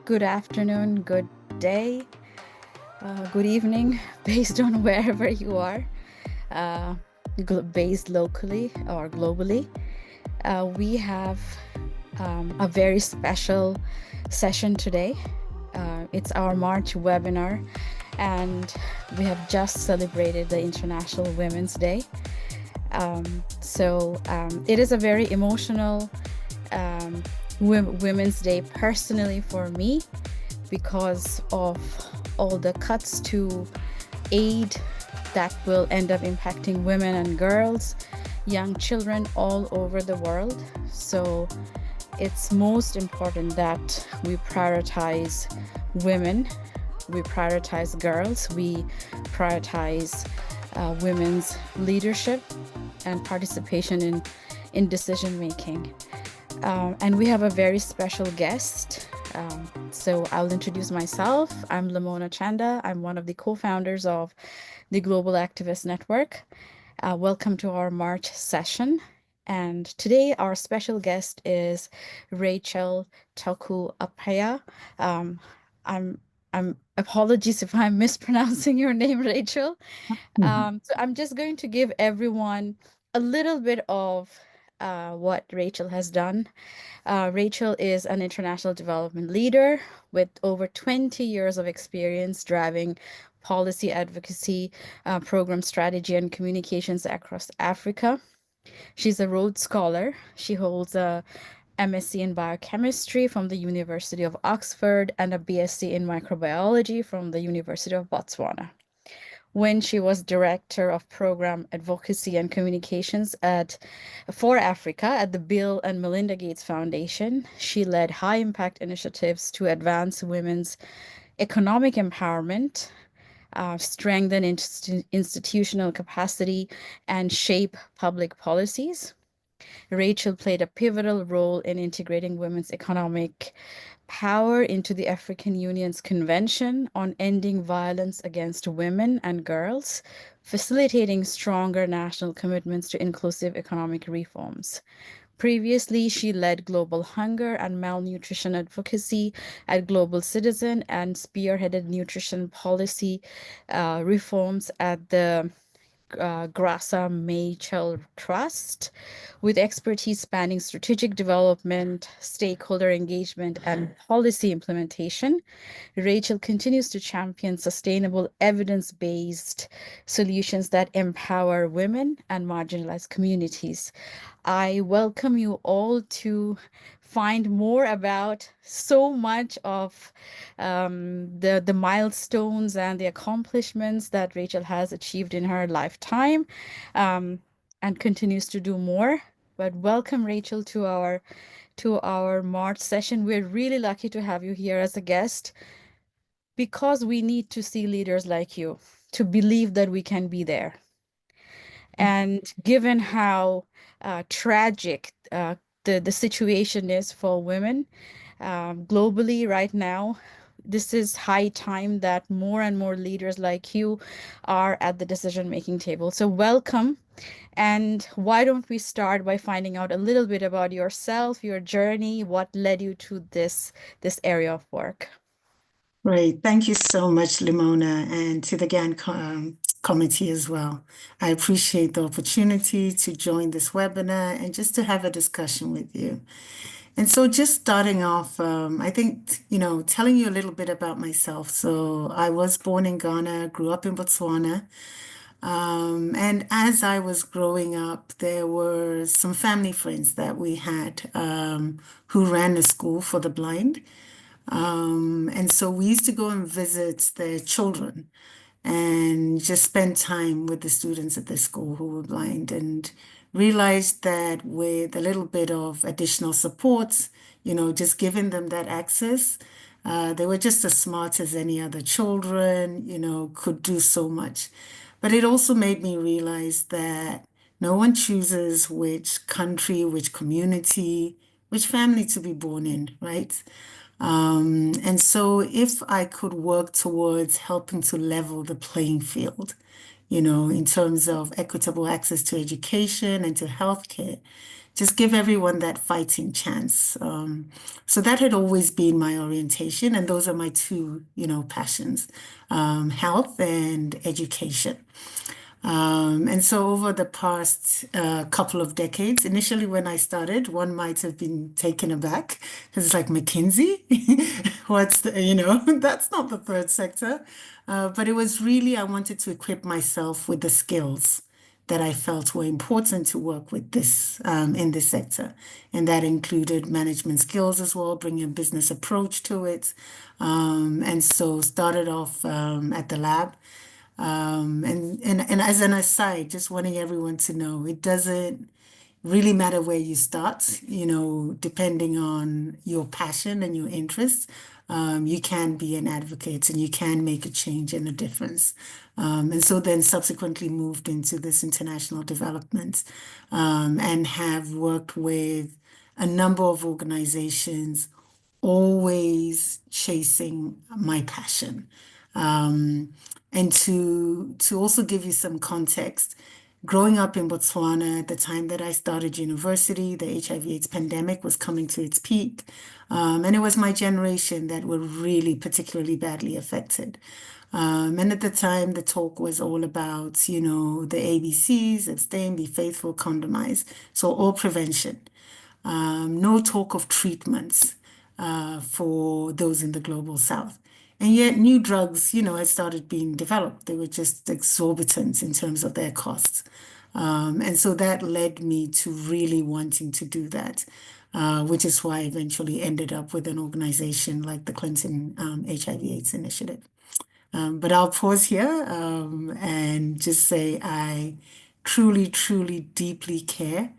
good afternoon, good day, good evening, based on wherever you are, uh, based locally or globally. We have a very special session today. It's our March webinar, and we have just celebrated the International Women's Day. It is a very emotional Women's Day personally for me because of all the cuts to aid that will end up impacting women and girls, young children all over the world. So it's most important that we prioritize women, we prioritize girls, we prioritize women's leadership and participation in decision making. And we have a very special guest. So I'll introduce myself. I'm Lamona Chanda. I'm one of the co-founders of the Global Activist Network. Welcome to our March session. And today our special guest is Rachel Toku-Appiah. I'm apologies if I'm mispronouncing your name, Rachel. So I'm just going to give everyone a little bit of what Rachel has done. Rachel is an international development leader with over 20 years of experience driving policy advocacy, program strategy, and communications across Africa. She's a Rhodes Scholar. She holds a MSc in biochemistry from the University of Oxford and a BSc in microbiology from the University of Botswana. When she was director of program advocacy and communications for Africa at the Bill and Melinda Gates Foundation, she led high impact initiatives to advance women's economic empowerment, strengthen institutional capacity, and shape public policies. Rachel played a pivotal role in integrating women's economic power into the African Union's Convention on Ending Violence Against Women and Girls, facilitating stronger national commitments to inclusive economic reforms. Previously, she led global hunger and malnutrition advocacy at Global Citizen and spearheaded nutrition policy reforms at the Graça Machel Trust, with expertise spanning strategic development, stakeholder engagement, and policy implementation. Rachel continues to champion sustainable, evidence-based solutions that empower women and marginalized communities. I welcome you all to find more about so much of the milestones and the accomplishments that Rachel has achieved in her lifetime, and continues to do more. But welcome, Rachel, to our March session. We're really lucky to have you here as a guest because we need to see leaders like you to believe that we can be there. And given how tragic the situation is for women globally right now, this is high time that more and more leaders like you are at the decision-making table. So welcome. And why don't we start by finding out a little bit about yourself, your journey, what led you to this area of work? Great. Thank you so much, Limona, and to the GAN committee as well. I appreciate the opportunity to join this webinar and just to have a discussion with you. And so just starting off, I think, telling you a little bit about myself. So I was born in Ghana, grew up in Botswana. And as I was growing up, there were some family friends that we had who ran a school for the blind. And so we used to go and visit their children and just spend time with the students at the school who were blind, and realized that with a little bit of additional supports, just giving them that access, they were just as smart as any other children, could do so much. But it also made me realize that no one chooses which country, which community, which family to be born in, right? And so if I could work towards helping to level the playing field, in terms of equitable access to education and to healthcare, just give everyone that fighting chance. So that had always been my orientation, and those are my two, passions, health and education. And so over the past couple of decades, initially when I started, one might have been taken aback. It's like McKinsey. What's that's not the third sector. But it was really, I wanted to equip myself with the skills that I felt were important to work with this in this sector. And that included management skills as well, bringing a business approach to it. And so started off at the lab. And as an aside, just wanting everyone to know, it doesn't really matter where you start, depending on your passion and your interests. You can be an advocate and you can make a change and a difference. And so then subsequently moved into this international development and have worked with a number of organizations, always chasing my passion. Um, and to also give you some context, growing up in Botswana at the time that I started university, the HIV/AIDS pandemic was coming to its peak. And it was my generation that were really particularly badly affected. And at the time, the talk was all about, the ABCs, abstain, be faithful, condomize. So all prevention. No talk of treatments for those in the global south. And yet new drugs, had started being developed. They were just exorbitant in terms of their costs. And so that led me to really wanting to do that, which is why I eventually ended up with an organization like the Clinton HIV/AIDS Initiative. But I'll pause here and just say I truly, truly, deeply care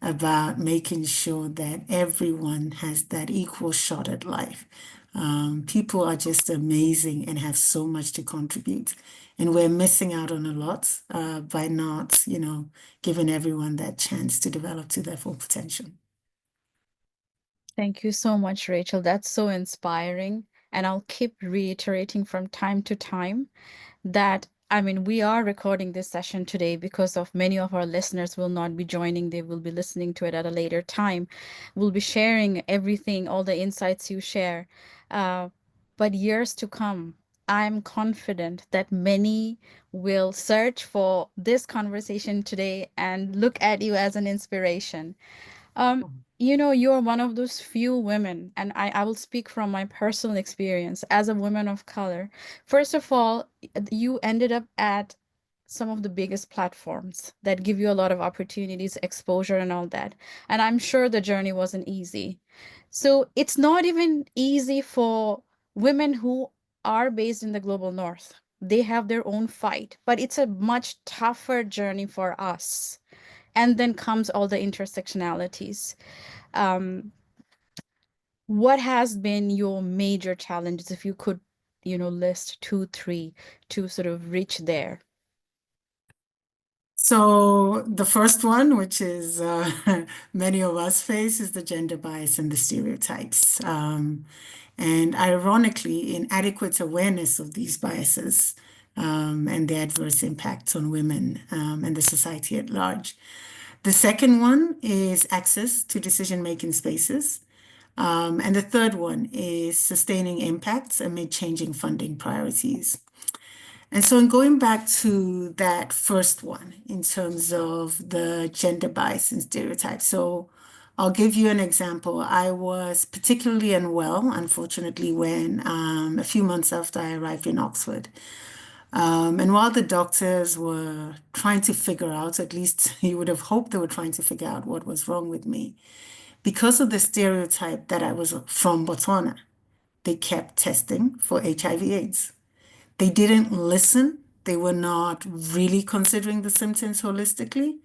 about making sure that everyone has that equal shot at life. People are just amazing and have so much to contribute. And we're missing out on a lot by not, giving everyone that chance to develop to their full potential. Thank you so much, Rachel. That's so inspiring. And I'll keep reiterating from time to time that, I mean, we are recording this session today because of many of our listeners will not be joining. They will be listening to it at a later time. We'll be sharing everything, all the insights you share. Uh, but years to come, I'm confident that many will search for this conversation today and look at you as an inspiration. You're one of those few women, and I will speak from my personal experience as a woman of color. First of all, you ended up at some of the biggest platforms that give you a lot of opportunities, exposure, and all that. And I'm sure the journey wasn't easy. So it's not even easy for women who are based in the global north. They have their own fight, but it's a much tougher journey for us. And then comes all the intersectionalities. um, what has been your major challenges, if you could, list two, three to sort of reach there? So the first one, which is many of us face, is the gender bias and the stereotypes. And ironically, inadequate awareness of these biases and the adverse impacts on women and the society at large. The second one is access to decision-making spaces. And the third one is sustaining impacts amid changing funding priorities. And so in going back to that first one, in terms of the gender bias and stereotypes. So I'll give you an example. I was particularly unwell, unfortunately, when a few months after I arrived in Oxford. And while the doctors were trying to figure out, at least you would have hoped they were trying to figure out what was wrong with me, because of the stereotype that I was from Botswana, they kept testing for HIV/AIDS. They didn't listen. They were not really considering the symptoms holistically.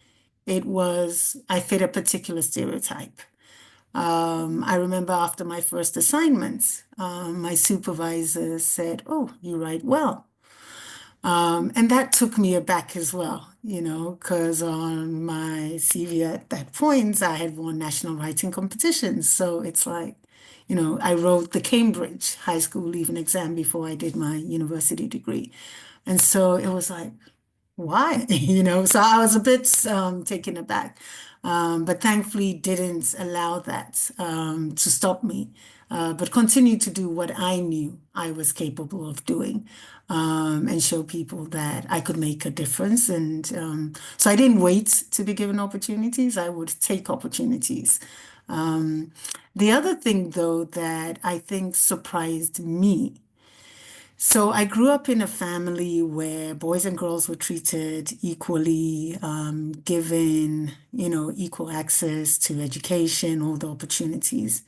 It was, I fit a particular stereotype. I remember after my first assignment, my supervisor said, "Oh, you write well." And that took me aback as well, because on my CV at that point, I had won national writing competitions. So it's like, I wrote the Cambridge high school leaving exam before I did my university degree. And so it was like, why? So I was a bit taken aback, but thankfully didn't allow that to stop me, but continued to do what I knew I was capable of doing, and show people that I could make a difference. And so I didn't wait to be given opportunities. I would take opportunities. Um, the other thing, though, that I think surprised me, so I grew up in a family where boys and girls were treated equally, given, equal access to education, all the opportunities.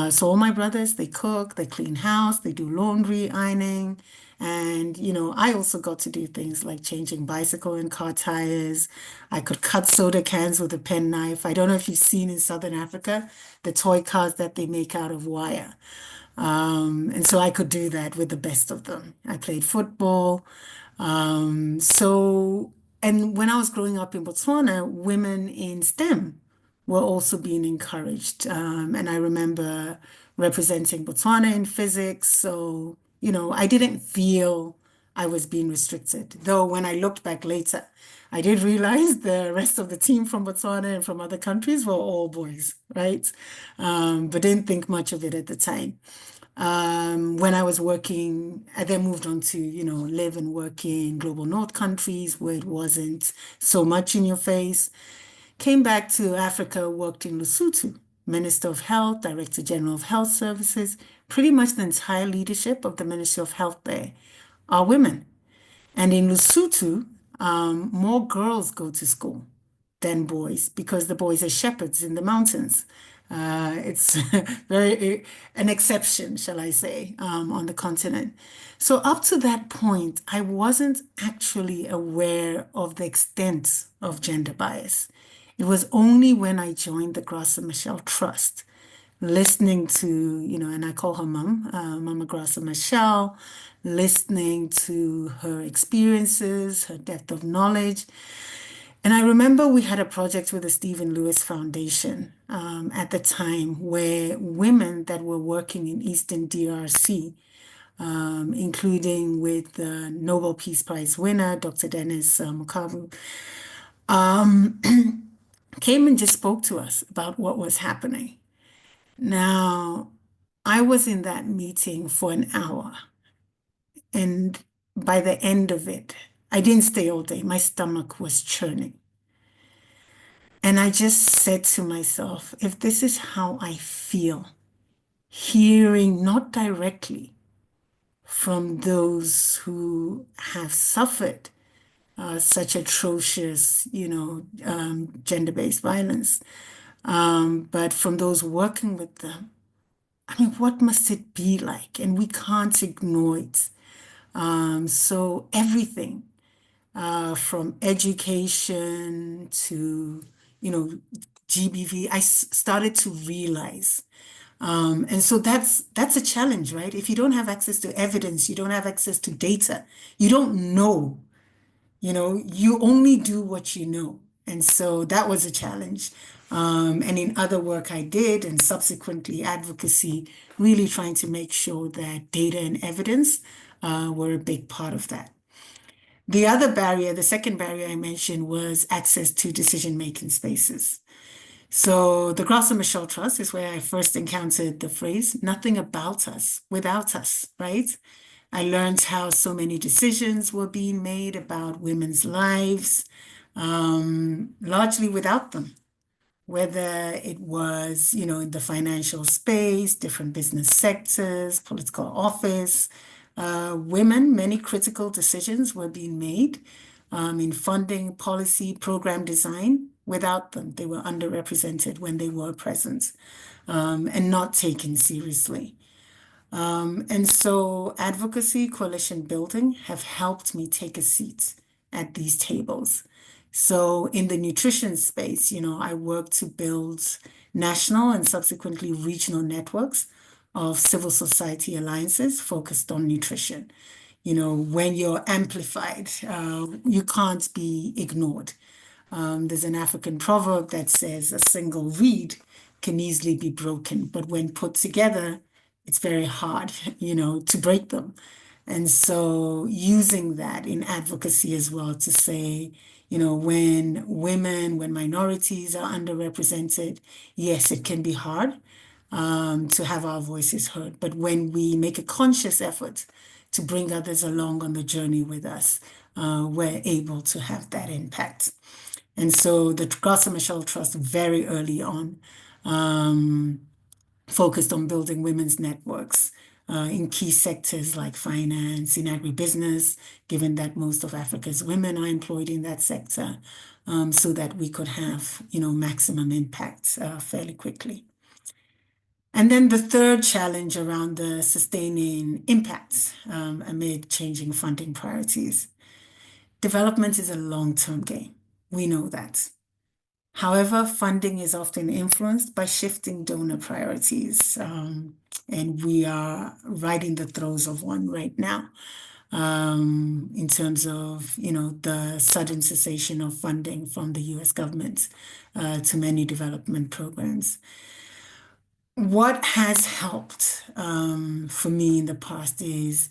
So all my brothers, they cook, they clean house, they do laundry, ironing. And, I also got to do things like changing bicycle and car tires. I could cut soda cans with a penknife. I don't know if you've seen in Southern Africa, the toy cars that they make out of wire. And so I could do that with the best of them. I played football. And when I was growing up in Botswana, women in STEM were also being encouraged. And I remember representing Botswana in physics. So, I didn't feel I was being restricted. Though when I looked back later, I did realize the rest of the team from Botswana and from other countries were all boys, right? But didn't think much of it at the time. When I was working, I then moved on to, live and work in global north countries where it wasn't so much in your face. Came back to Africa, worked in Lesotho, Minister of Health, Director General of Health Services. Pretty much the entire leadership of the Ministry of Health there are women. And in Lesotho, more girls go to school than boys because the boys are shepherds in the mountains. It's very an exception, shall I say, on the continent. So up to that point, I wasn't actually aware of the extent of gender bias. It was only when I joined the Graça Machel Trust, listening to, and I call her mom, Mama Graça Machel, listening to her experiences, her depth of knowledge. And I remember we had a project with the Stephen Lewis Foundation at the time where women that were working in Eastern DRC, including with the Nobel Peace Prize winner, Dr. Dennis Mukavu, came and just spoke to us about what was happening. Now, I was in that meeting for an hour, and by the end of it, I didn't stay all day. My stomach was churning. And I just said to myself, if this is how I feel, hearing not directly from those who have suffered such atrocious, gender-based violence, but from those working with them, I mean, what must it be like? And we can't ignore it. So everything from education to, GBV, started to realize. And so that's a challenge, right? If you don't have access to evidence, you don't have access to data, you don't know, you only do what you know. And so that was a challenge. And in other work I did and subsequently advocacy, really trying to make sure that data and evidence were a big part of that. The other barrier, the second barrier I mentioned was access to decision-making spaces. So the Graça Machel Trust is where I first encountered the phrase, nothing about us without us, right? I learned how so many decisions were being made about women's lives, largely without them, whether it was, in the financial space, different business sectors, political office. Women, many critical decisions were being made in funding, policy, program design. Without them, they were underrepresented when they were present and not taken seriously. And so advocacy, coalition building have helped me take a seat at these tables. So in the nutrition space, I work to build national and subsequently regional networks of civil society alliances focused on nutrition. When you're amplified, you can't be ignored. There's an African proverb that says a single reed can easily be broken, but when put together, it's very hard, to break them. And so using that in advocacy as well to say, when women, when minorities are underrepresented, yes, it can be hard to have our voices heard. But when we make a conscious effort to bring others along on the journey with us, we're able to have that impact. And so the Graça Machel Trust very early on focused on building women's networks in key sectors like finance, in agribusiness, given that most of Africa's women are employed in that sector, so that we could have, maximum impact fairly quickly. And then the third challenge around the sustaining impacts amid changing funding priorities. Development is a long-term game. We know that. However, funding is often influenced by shifting donor priorities, and we are right in the throes of one right now in terms of, the sudden cessation of funding from the US government to many development programs. What has helped for me in the past is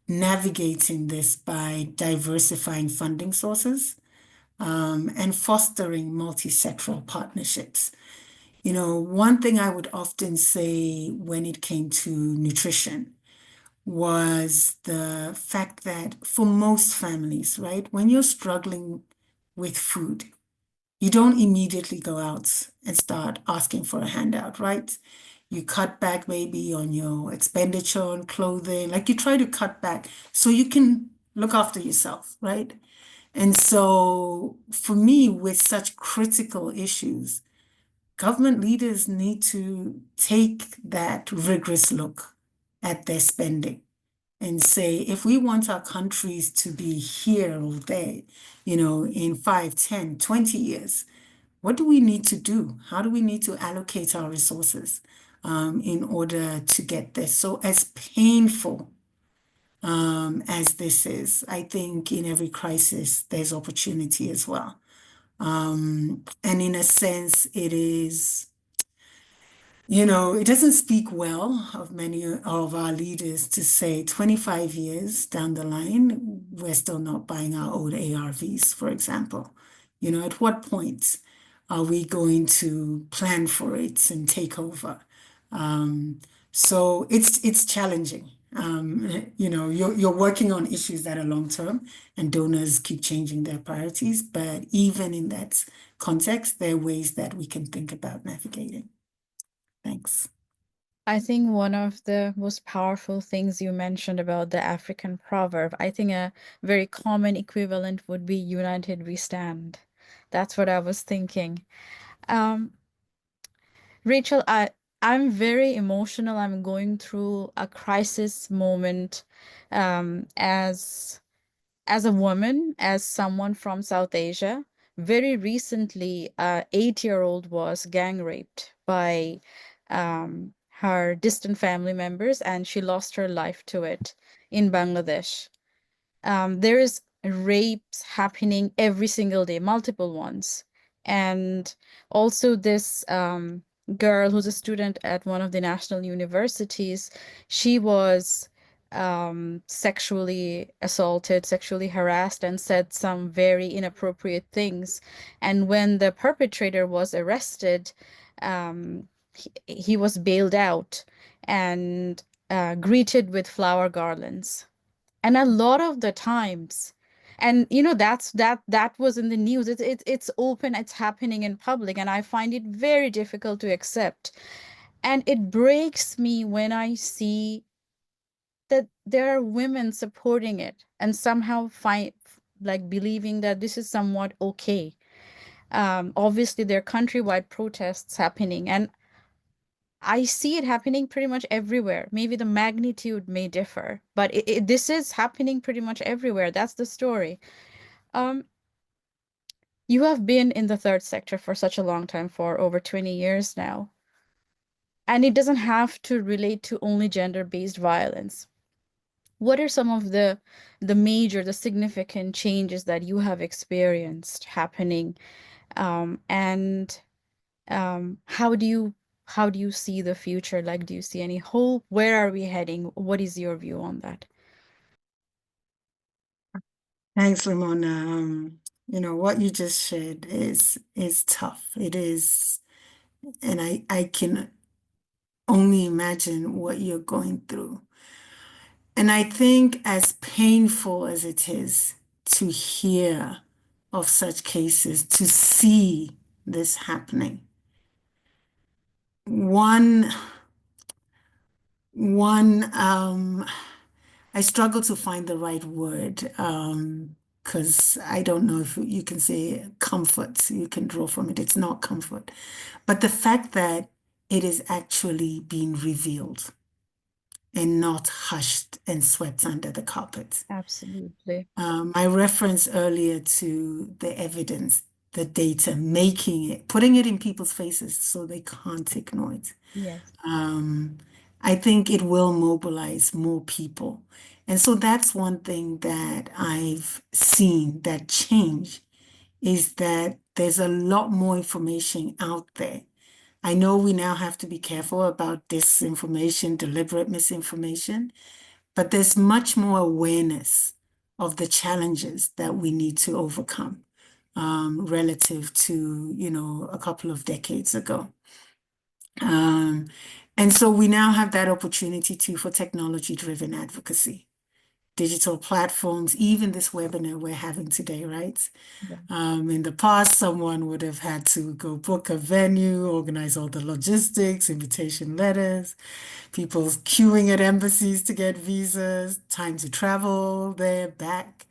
navigating this by diversifying funding sources and fostering multi-sectoral partnerships. One thing I would often say when it came to nutrition was the fact that for most families, right, when you're struggling with food, you don't immediately go out and start asking for a handout, right? You cut back maybe on your expenditure on clothing, like you try to cut back so you can look after yourself, right? And so for me, with such critical issues, government leaders need to take that rigorous look at their spending and say, if we want our countries to be here or there, in 5, 10, 20 years, what do we need to do? How do we need to allocate our resources in order to get there? So as painful as this is, I think in every crisis, there's opportunity as well. And in a sense, it doesn't speak well of many of our leaders to say 25 years down the line, we're still not buying our old ARVs, for example. At what point are we going to plan for it and take over? So it's challenging. You're working on issues that are long term, and donors keep changing their priorities. But even in that context, there are ways that we can think about navigating. Thanks. I think one of the most powerful things you mentioned about the African proverb, I think a very common equivalent would be united we stand. That's what I was thinking. Um, Rachel, I'm very emotional. I'm going through a crisis moment as a woman, as someone from South Asia. Very recently, a 8-year-old was gang raped by her distant family members, and she lost her life to it in Bangladesh. There is rapes happening every single day, multiple ones. And also this girl who's a student at one of the national universities, she was sexually assaulted, sexually harassed, and said some very inappropriate things. And when the perpetrator was arrested, he was bailed out and greeted with flower garlands. And a lot of the times, and that was in the news. It's open, it's happening in public, and I find it very difficult to accept. And it breaks me when I see that there are women supporting it and somehow find like believing that this is somewhat okay. Obviously there are countrywide protests happening, and I see it happening pretty much everywhere. Maybe the magnitude may differ, but this is happening pretty much everywhere. That's the story. Um, you have been in the third sector for such a long time, for over 20 years now, and it doesn't have to relate to only gender-based violence. What are some of the significant changes that you have experienced happening, and how do you see the future? Like, do you see any hope? Where are we heading? What is your view on that? Thanks, Limona. What you just shared is tough. It is, and I can only imagine what you're going through. And I think as painful as it is to hear of such cases, to see this happening, one one I struggle to find the right word because I don't know if you can say comfort, you can draw from it. It's not comfort. But the fact that it is actually being revealed and not hushed and swept under the carpet. Absolutely. I referenced earlier to the evidence, the data, making it, putting it in people's faces so they can't ignore it. Yes. Um, I think it will mobilize more people. And so that's one thing that I've seen that change is that there's a lot more information out there. I know we now have to be careful about disinformation, deliberate misinformation, but there's much more awareness of the challenges that we need to overcome relative to, a couple of decades ago. Um, and so we now have that opportunity too for technology-driven advocacy, digital platforms, even this webinar we're having today, right? Yeah. In the past, someone would have had to go book a venue, organize all the logistics, invitation letters, people queuing at embassies to get visas, time to travel there, back.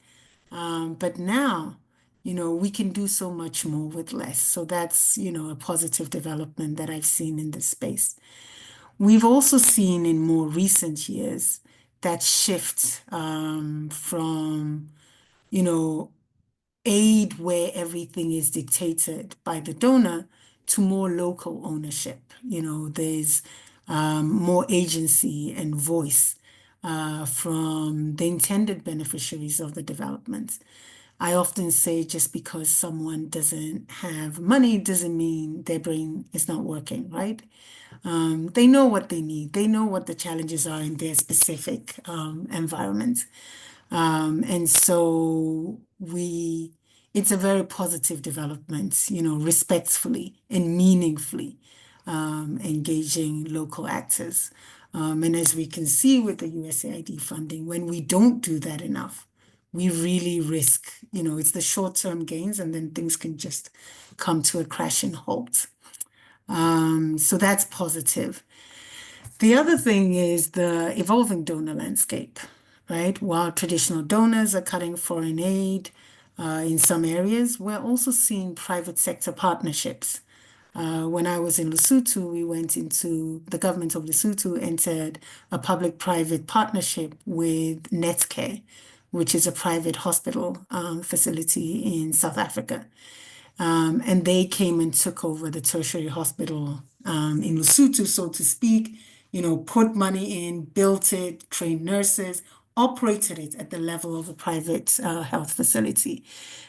But now, we can do so much more with less. So that's, a positive development that I've seen in this space. We've also seen in more recent years that shift from, you know, aid where everything is dictated by the donor to more local ownership. There's more agency and voice from the intended beneficiaries of the development. I often say just because someone doesn't have money doesn't mean their brain is not working, right? They know what they need. They know what the challenges are in their specific environment. And so it's a very positive development, respectfully and meaningfully engaging local actors. And as we can see with the USAID funding, when we don't do that enough, we really risk, it's the short-term gains and then things can just come to a crashing halt. So that's positive. The other thing is the evolving donor landscape, right? While traditional donors are cutting foreign aid in some areas, we're also seeing private sector partnerships. When I was in Lesotho, the government of Lesotho entered a public-private partnership with Netcare, which is a private hospital facility in South Africa. And they came and took over the tertiary hospital in Lesotho, so to speak, put money in, built it, trained nurses, operated it at the level of a private health facility.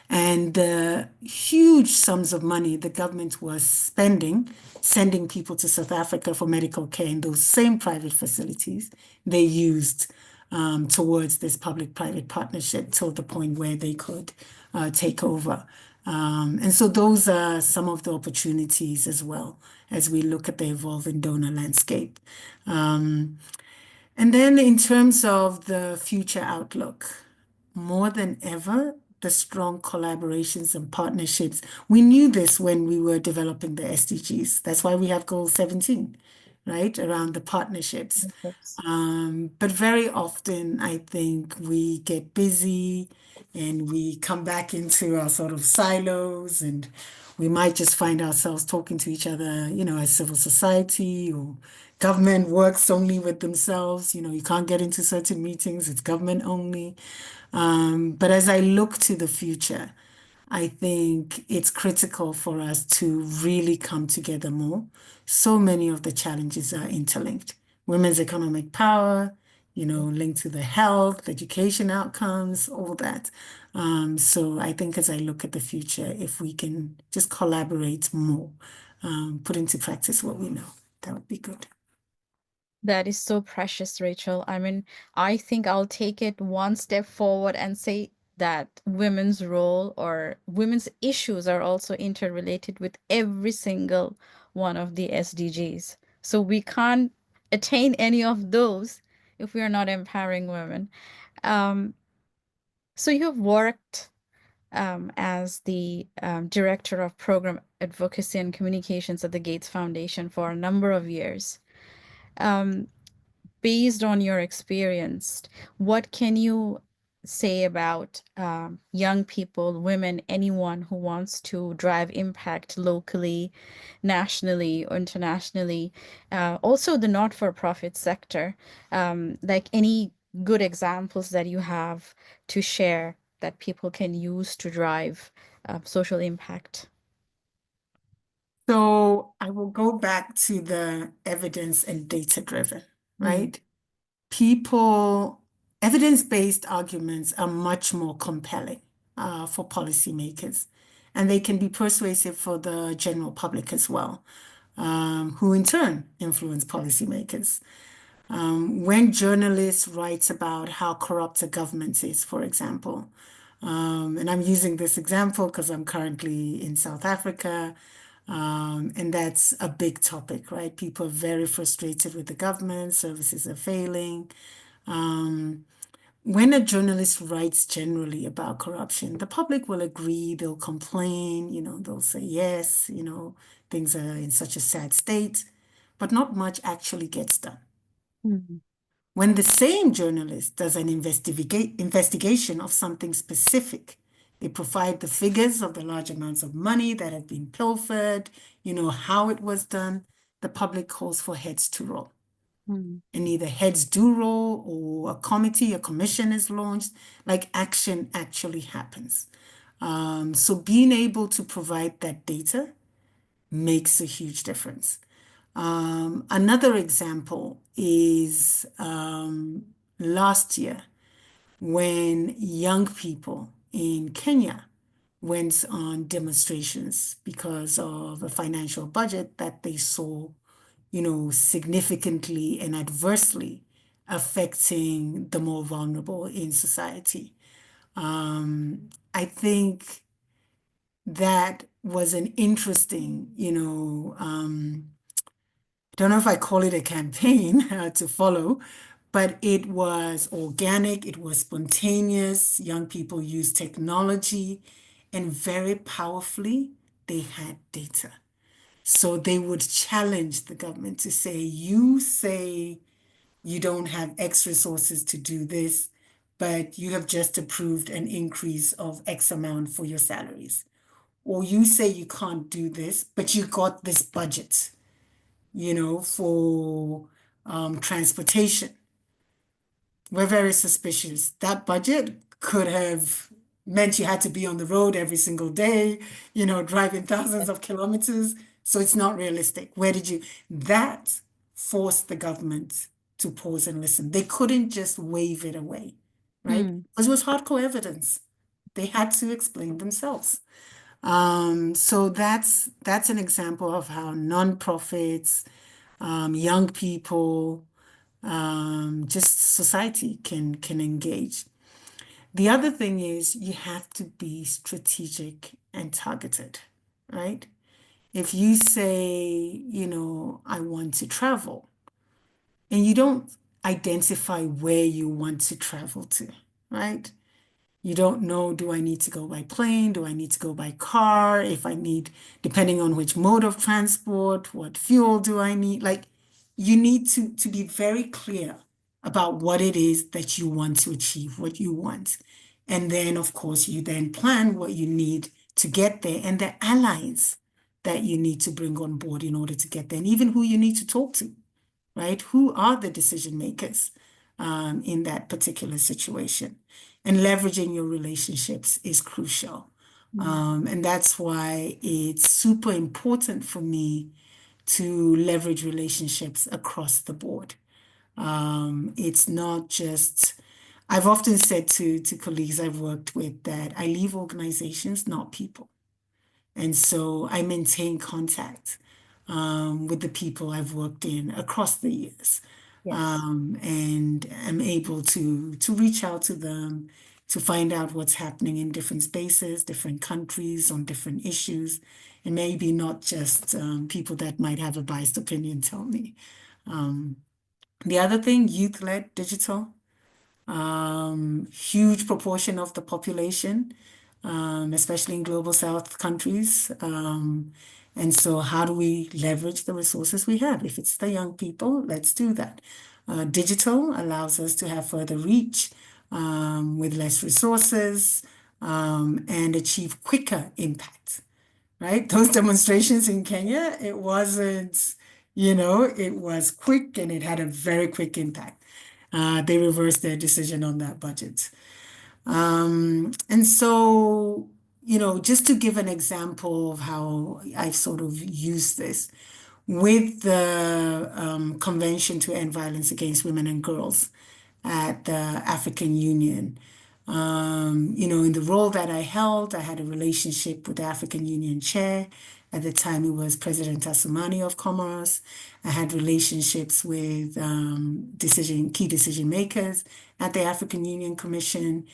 And the huge sums of money the government was spending, sending people to South Africa for medical care in those same private facilities, they used towards this public-private partnership till the point where they could take over. And so those are some of the opportunities as well as we look at the evolving donor landscape. And then in terms of the future outlook, more than ever, the strong collaborations and partnerships. We knew this when we were developing the SDGs. That's why we have Goal 17, right, around the partnerships. Yes. But very often, I think we get busy and we come back into our sort of silos, and we might just find ourselves talking to each other, as civil society or government works only with themselves. You can't get into certain meetings, it's government only. But as I look to the future, I think it's critical for us to really come together more. So many of the challenges are interlinked. Women's economic power, linked to the health, education outcomes, all that. So I think as I look at the future, if we can just collaborate more, put into practice what we know, that would be good. That is so precious, Rachel. I mean, I think I'll take it one step forward and say that women's role or women's issues are also interrelated with every single one of the SDGs. So we can't attain any of those if we are not empowering women. Um, so you've worked as the director of program advocacy and communications at the Gates Foundation for a number of years. Um, Based on your experience, what can you say about young people, women, anyone who wants to drive impact locally, nationally, or internationally? Also, the not-for-profit sector, like any good examples that you have to share that people can use to drive social impact. So I will go back to the evidence and data driven, Mm, right? People, evidence-based arguments are much more compelling for policymakers, and they can be persuasive for the general public as well, who in turn influence policymakers. When journalists write about how corrupt a government is, for example, and I'm using this example because I'm currently in South Africa, and that's a big topic, right? People are very frustrated with the government, services are failing. When a journalist writes generally about corruption, the public will agree, they'll complain, they'll say, yes, things are in such a sad state, but not much actually gets done. mm, When the same journalist does an investigation of something specific, they provide the figures of the large amounts of money that have been pilfered, how it was done, the public calls for heads to roll. mm, And either heads do roll or a committee, a commission is launched, like action actually happens. So being able to provide that data makes a huge difference. Another example is last year when young people in Kenya went on demonstrations because of a financial budget that they saw, significantly and adversely affecting the more vulnerable in society. I think that was an interesting, I don't know if I call it a campaign to follow, but it was organic, it was spontaneous. Young people used technology, and very powerfully, they had data. So they would challenge the government to say, you say you don't have X resources to do this, but you have just approved an increase of X amount for your salaries. Or you say you can't do this, but you got this budget, for transportation. We're very suspicious. That budget could have meant you had to be on the road every single day, driving thousands of kilometers. So it's not realistic. Where did you? That forced the government to pause and listen. They couldn't just wave it away, right? mm, Because it was hardcore evidence. They had to explain themselves. So that's an example of how nonprofits, young people, just society can engage. The other thing is you have to be strategic and targeted, right? If you say, I want to travel, and you don't identify where you want to travel to, right? You don't know, do I need to go by plane? Do I need to go by car? If I need, depending on which mode of transport, what fuel do I need? Like, you need to be very clear about what it is that you want to achieve, what you want. And then, of course, you then plan what you need to get there and the allies that you need to bring on board in order to get there, and even who you need to talk to, right? Who are the decision makers in that particular situation? And leveraging your relationships is crucial. mm, And that's why it's super important for me to leverage relationships across the board. It's not just, I've often said to colleagues I've worked with that I leave organizations, not people. And so I maintain contact with the people I've worked in across the years, yes. and am able to reach out to them to find out what's happening in different spaces, different countries on different issues, and maybe not just people that might have a biased opinion tell me. The other thing, youth-led digital, huge proportion of the population, especially in global South countries. And so how do we leverage the resources we have? If it's the young people, let's do that. Digital allows us to have further reach with less resources and achieve quicker impact, right? Those demonstrations in Kenya, it wasn't, it was quick and it had a very quick impact. They reversed their decision on that budget. And so, just to give an example of how I sort of use this, with the Convention to End Violence Against Women and Girls at the African Union. In the role that I held, I had a relationship with the African Union chair. At the time, it was President Assoumani of Comoros. I had relationships with key decision makers at the African Union Commission.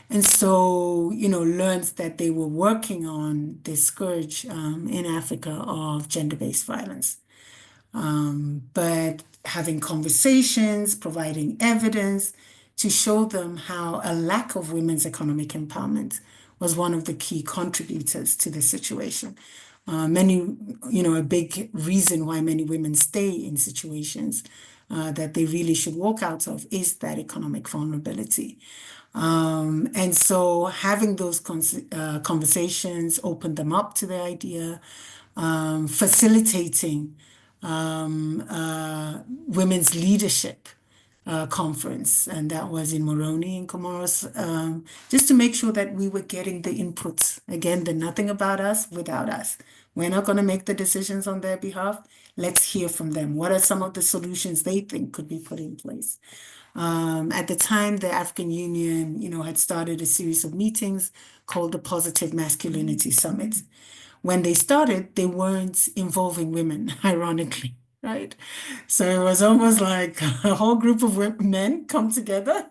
And so, learned that they were working on this scourge in Africa of gender-based violence. But having conversations, providing evidence to show them how a lack of women's economic empowerment was one of the key contributors to the situation. A big reason why many women stay in situations that they really should walk out of is that economic vulnerability. And so having those conversations opened them up to the idea, facilitating women's leadership conference, and that was in Moroni in Comoros, just to make sure that we were getting the inputs. Again, the nothing about us without us. We're not going to make the decisions on their behalf. Let's hear from them. What are some of the solutions they think could be put in place? At the time, the African Union, had started a series of meetings called the Positive Masculinity Summit. When they started, they weren't involving women, ironically, right? So it was almost like a whole group of men come together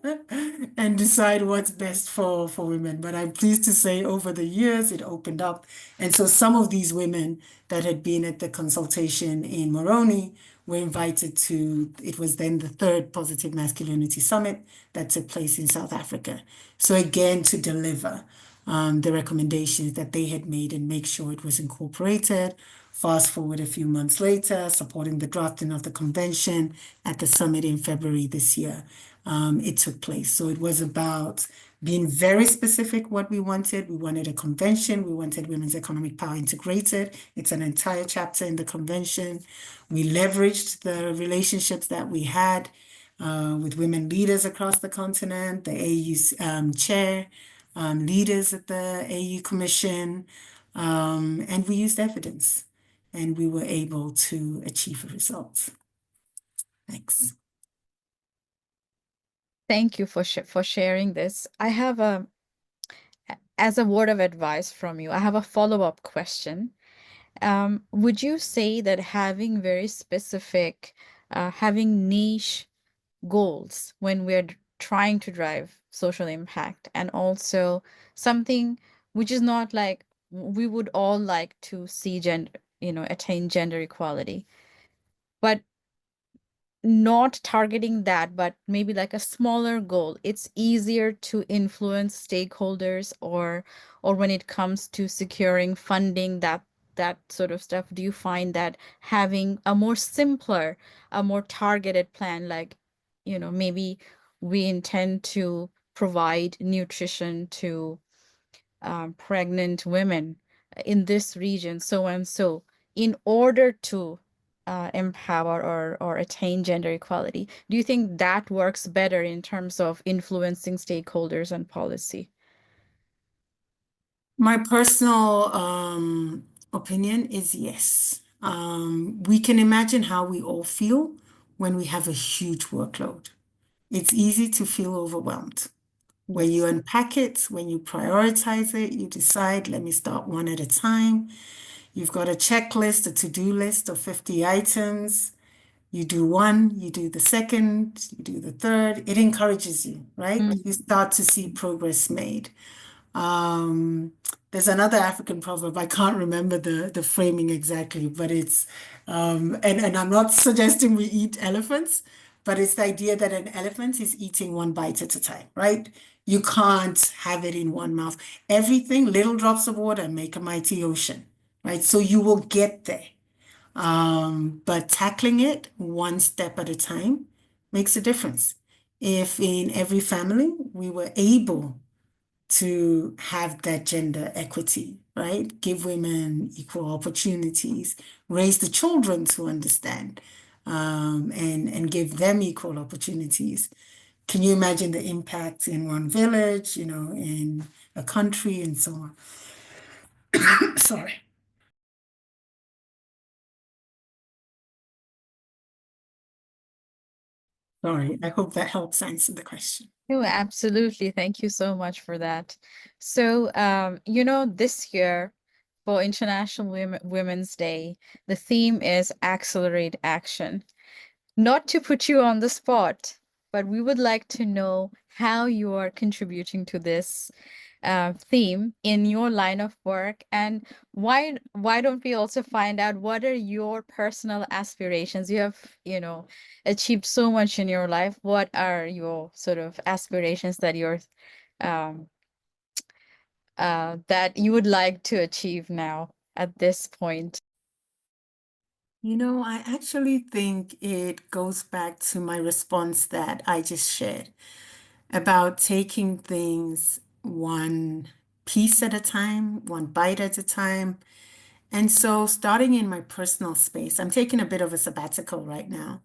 and decide what's best for women. But I'm pleased to say over the years, it opened up. And so some of these women that had been at the consultation in Moroni were invited to, it was then the third Positive Masculinity Summit that took place in South Africa. So again, to deliver the recommendations that they had made and make sure it was incorporated. Fast forward a few months later, supporting the drafting of the convention at the summit in February this year, it took place. So it was about being very specific what we wanted. We wanted a convention. We wanted women's economic power integrated. It's an entire chapter in the convention. We leveraged the relationships that we had with women leaders across the continent, the AU's chair, leaders at the AU Commission, and we used evidence, and we were able to achieve a result. Thanks. Thank you for sharing this. I have as a word of advice from you, I have a follow-up question. Would you say that having very specific, having niche goals when we're trying to drive social impact, and also something which is not like we would all like to see attain gender equality, but not targeting that, but maybe like a smaller goal, it's easier to influence stakeholders, or when it comes to securing funding, that sort of stuff? Do you find that having a more simpler, a more targeted plan, like, maybe we intend to provide nutrition to pregnant women in this region, so and so, in order to empower or attain gender equality? Do you think that works better in terms of influencing stakeholders and policy? My personal opinion is yes. We can imagine how we all feel when we have a huge workload. It's easy to feel overwhelmed. When you Yes. unpack it, when you prioritize it, you decide, let me start one at a time. You've got a checklist, a to-do list of 50 items. You do one, you do the second, you do the third. It encourages you, right? Mm. You start to see progress made. Um, there's another African proverb. I can't remember the framing exactly, but it's and I'm not suggesting we eat elephants, but it's the idea that an elephant is eating one bite at a time, right? You can't have it in one mouth. Everything, little drops of water make a mighty ocean, right? So you will get there. But tackling it one step at a time makes a difference. If in every family we were able to have that gender equity, right? Give women equal opportunities, raise the children to understand, and give them equal opportunities. Can you imagine the impact in one village, in a country and so on? Sorry. Sorry. I hope that helps answer the question. Oh, absolutely. Thank you so much for that. So, this year for International Women's Day, the theme is Accelerate Action. Not to put you on the spot, but we would like to know how you are contributing to this theme in your line of work, and why don't we also find out what are your personal aspirations? You have, achieved so much in your life. What are your sort of aspirations that um that you would like to achieve now at this point? I actually think it goes back to my response that I just shared about taking things one piece at a time, one bite at a time. And so, starting in my personal space, I'm taking a bit of a sabbatical right now.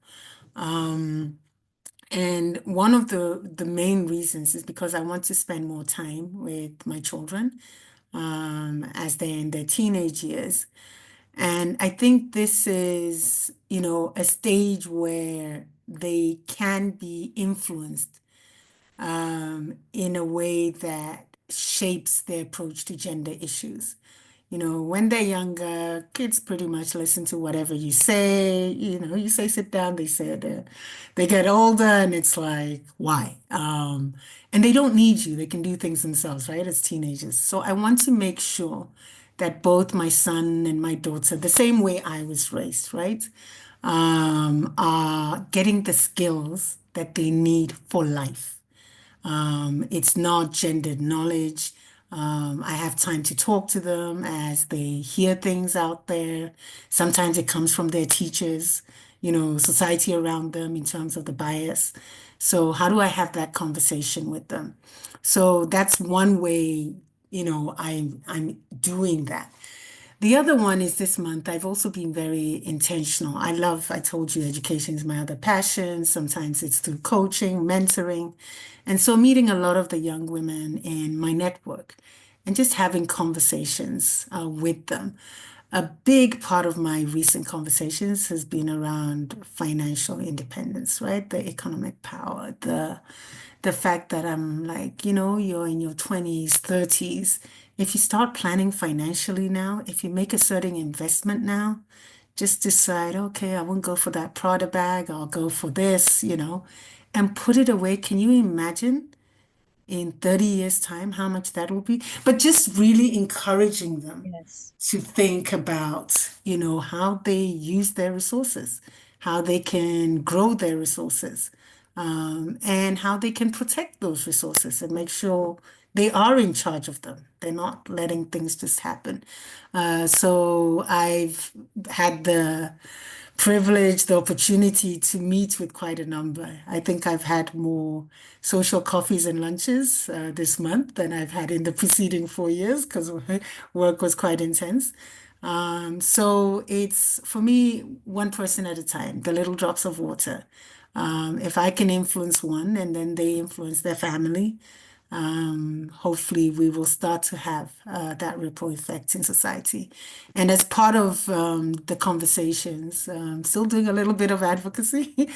And one of the main reasons is because I want to spend more time with my children as they're in their teenage years. And I think this is, a stage where they can be influenced in a way that shapes their approach to gender issues. When they're younger, kids pretty much listen to whatever you say. You say sit down, they sit. They get older, and it's like, why? And they don't need you. They can do things themselves, right? As teenagers. So I want to make sure that both my son and my daughter, the same way I was raised, right, are getting the skills that they need for life. It's not gendered knowledge. I have time to talk to them as they hear things out there. Sometimes it comes from their teachers, society around them in terms of the bias. So, how do I have that conversation with them? So, that's one way, I'm doing that. The other one is this month, I've also been very intentional. I told you education is my other passion. Sometimes it's through coaching, mentoring. And so meeting a lot of the young women in my network and just having conversations with them. A big part of my recent conversations has been around financial independence, right? The economic power, the fact that I'm like, you're in your 20s, 30s. If you start planning financially now, if you make a certain investment now, just decide, okay, I won't go for that Prada bag, I'll go for this, and put it away. Can you imagine in 30 years' time how much that will be? But just really encouraging them Yes. to think about, how they use their resources, how they can grow their resources, and how they can protect those resources and make sure they are in charge of them. They're not letting things just happen. So I've had the privilege, the opportunity to meet with quite a number. I think I've had more social coffees and lunches this month than I've had in the preceding 4 years because work was quite intense. So it's for me, one person at a time, the little drops of water. If I can influence one and then they influence their family, hopefully we will start to have that ripple effect in society. And as part of the conversations, still doing a little bit of advocacy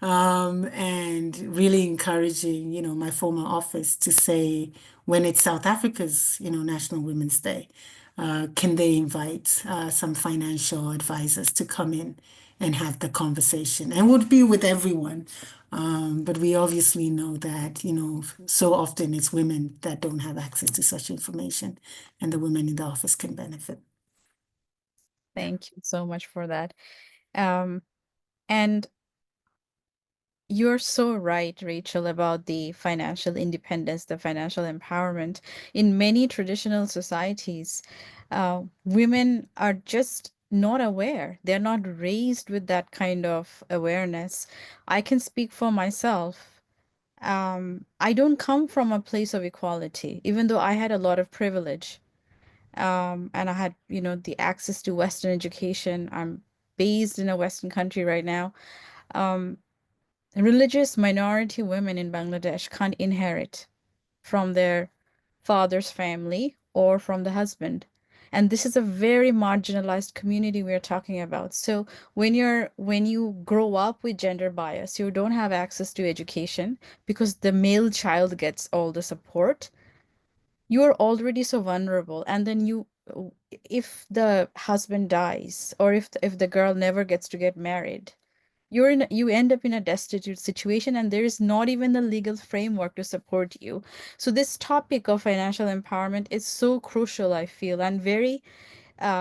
and really encouraging, my former office to say when it's South Africa's, National Women's Day, can they invite some financial advisors to come in and have the conversation, and would be with everyone. But we obviously know that, so often it's women that don't have access to such information, and the women in the office can benefit. Thank you so much for that. And you're so right, Rachel, about the financial independence, the financial empowerment. In many traditional societies, women are just not aware. They're not raised with that kind of awareness. I can speak for myself. I don't come from a place of equality, even though I had a lot of privilege. And I had, the access to Western education. I'm based in a Western country right now. Um, Religious minority women in Bangladesh can't inherit from their father's family or from the husband. And this is a very marginalized community we're talking about. So when you grow up with gender bias, you don't have access to education because the male child gets all the support. You're already so vulnerable. And then if the husband dies or if the girl never gets to get married, you end up in a destitute situation, and there is not even the legal framework to support you. So this topic of financial empowerment is so crucial, I feel, and very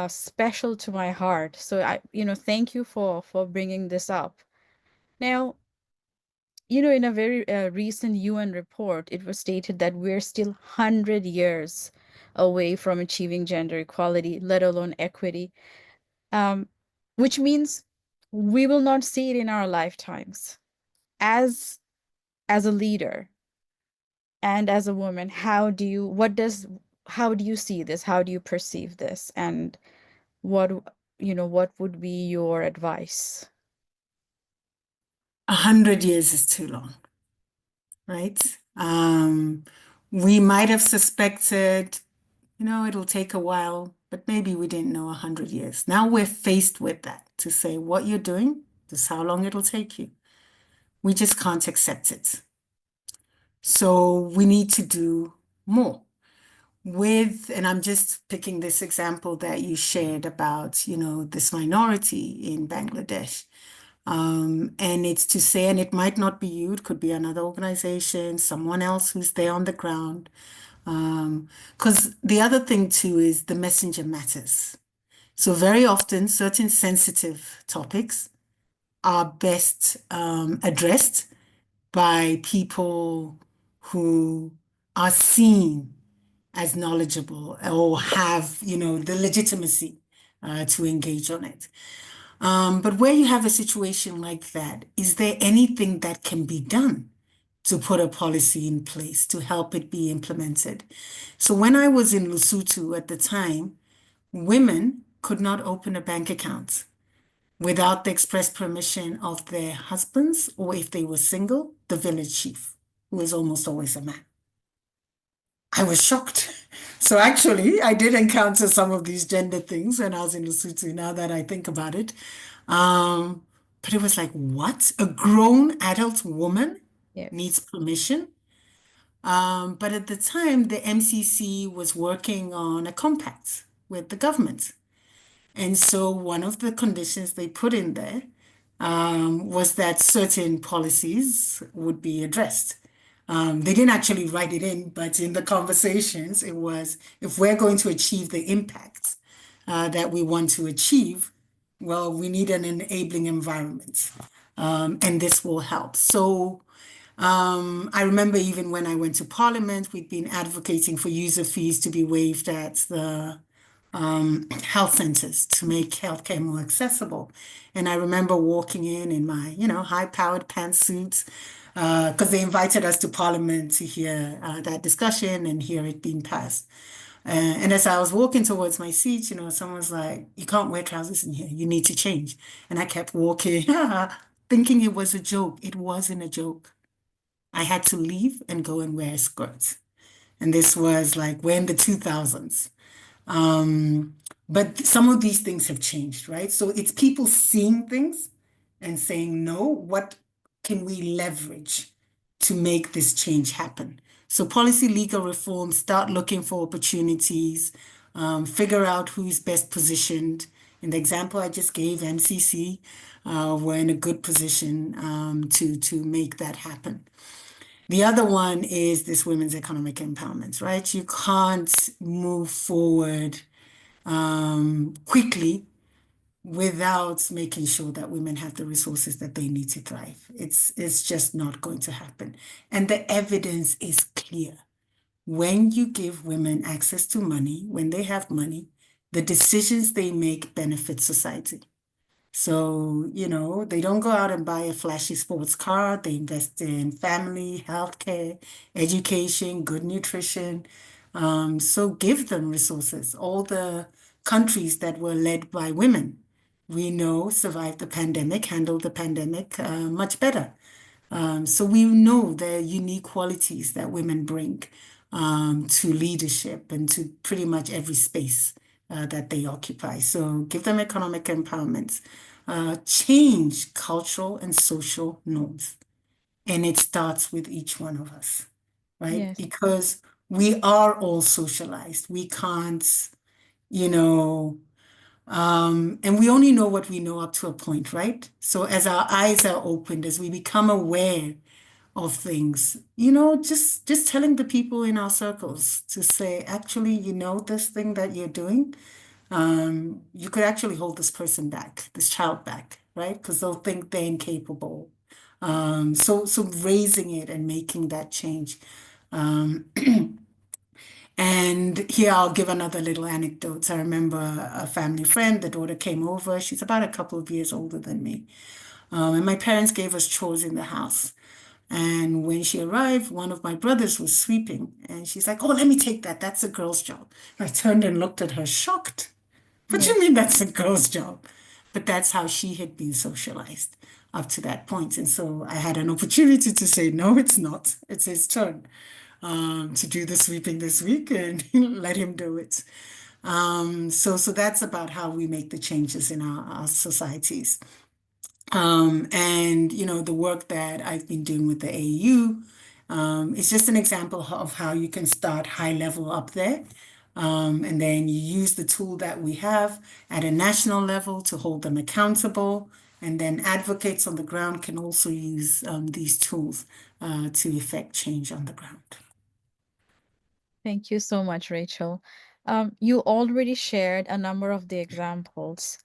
special to my heart. So thank you for bringing this up. Now, in a very recent UN report, it was stated that we're still 100 years away from achieving gender equality, let alone equity, um, which means we will not see it in our lifetimes. As a leader and as a woman, how do you see this? How do you perceive this? And what what would be your advice? 100 years is too long, right? We might have suspected, it'll take a while, but maybe we didn't know 100 years. Now we're faced with that to say what you're doing, this is how long it'll take you. We just can't accept it. So we need to do more and I'm just picking this example that you shared about, this minority in Bangladesh. And it's to say, and it might not be you, it could be another organization, someone else who's there on the ground. Because the other thing too is the messenger matters. So very often certain sensitive topics are best addressed by people who are seen as knowledgeable or have, the legitimacy to engage on it. But where you have a situation like that, is there anything that can be done to put a policy in place to help it be implemented? So when I was in Lesotho at the time, women could not open a bank account without the express permission of their husbands, or if they were single, the village chief, who was almost always a man. I was shocked. So actually, I did encounter some of these gender things when I was in Lesotho, now that I think about it. Um, but it was like, what? A grown adult woman needs Yes. permission? But at the time, the MCC was working on a compact with the government. And so one of the conditions they put in there was that certain policies would be addressed. They didn't actually write it in, but in the conversations, it was, if we're going to achieve the impact that we want to achieve, well, we need an enabling environment, and this will help. So I remember even when I went to Parliament, we'd been advocating for user fees to be waived at the health centers to make healthcare more accessible. And I remember walking in my, high-powered pantsuits, because they invited us to Parliament to hear that discussion and hear it being passed. And as I was walking towards my seat, someone was like, "You can't wear trousers in here. You need to change." And I kept walking, thinking it was a joke. It wasn't a joke. I had to leave and go and wear a skirt. And this was like, we're in the 2000s. But some of these things have changed, right? So it's people seeing things and saying, no, what can we leverage to make this change happen? So policy legal reform, start looking for opportunities, figure out who's best positioned, In the example I just gave, MCC, we're in a good position to make that happen. The other one is this women's economic empowerment, right? You can't move forward quickly without making sure that women have the resources that they need to thrive. It's just not going to happen. And the evidence is clear. When you give women access to money, when they have money, the decisions they make benefit society. So, they don't go out and buy a flashy sports car. They invest in family, healthcare, education, good nutrition. So give them resources. All the countries that were led by women, we know survived the pandemic, handled the pandemic much better. So we know the unique qualities that women bring to leadership and to pretty much every space that they occupy. So give them economic empowerment, change cultural and social norms. And it starts with each one of us, right? Yes. Because we are all socialized. We can't, you know, and we only know what we know up to a point, right? So as our eyes are opened, as we become aware of things, just telling the people in our circles to say, actually, this thing that you're doing, you could actually hold this person back, this child back, right? Because they'll think they're incapable. So raising it and making that change. And here I'll give another little anecdote. I remember a family friend, the daughter came over. She's about a couple of years older than me. And my parents gave us chores in the house. And when she arrived, one of my brothers was sweeping. And she's like, oh, let me take that. That's a girl's job. I turned and looked at her, shocked. What do you Yes. mean that's a girl's job? But that's how she had been socialized up to that point. And so I had an opportunity to say, no, it's not. It's his turn to do the sweeping this week and let him do it. So that's about how we make the changes in our societies. And the work that I've been doing with the AU is just an example of how you can start high level up there. And then you use the tool that we have at a national level to hold them accountable. And then advocates on the ground can also use these tools to effect change on the ground. Thank you so much, Rachel. You already shared a number of the examples.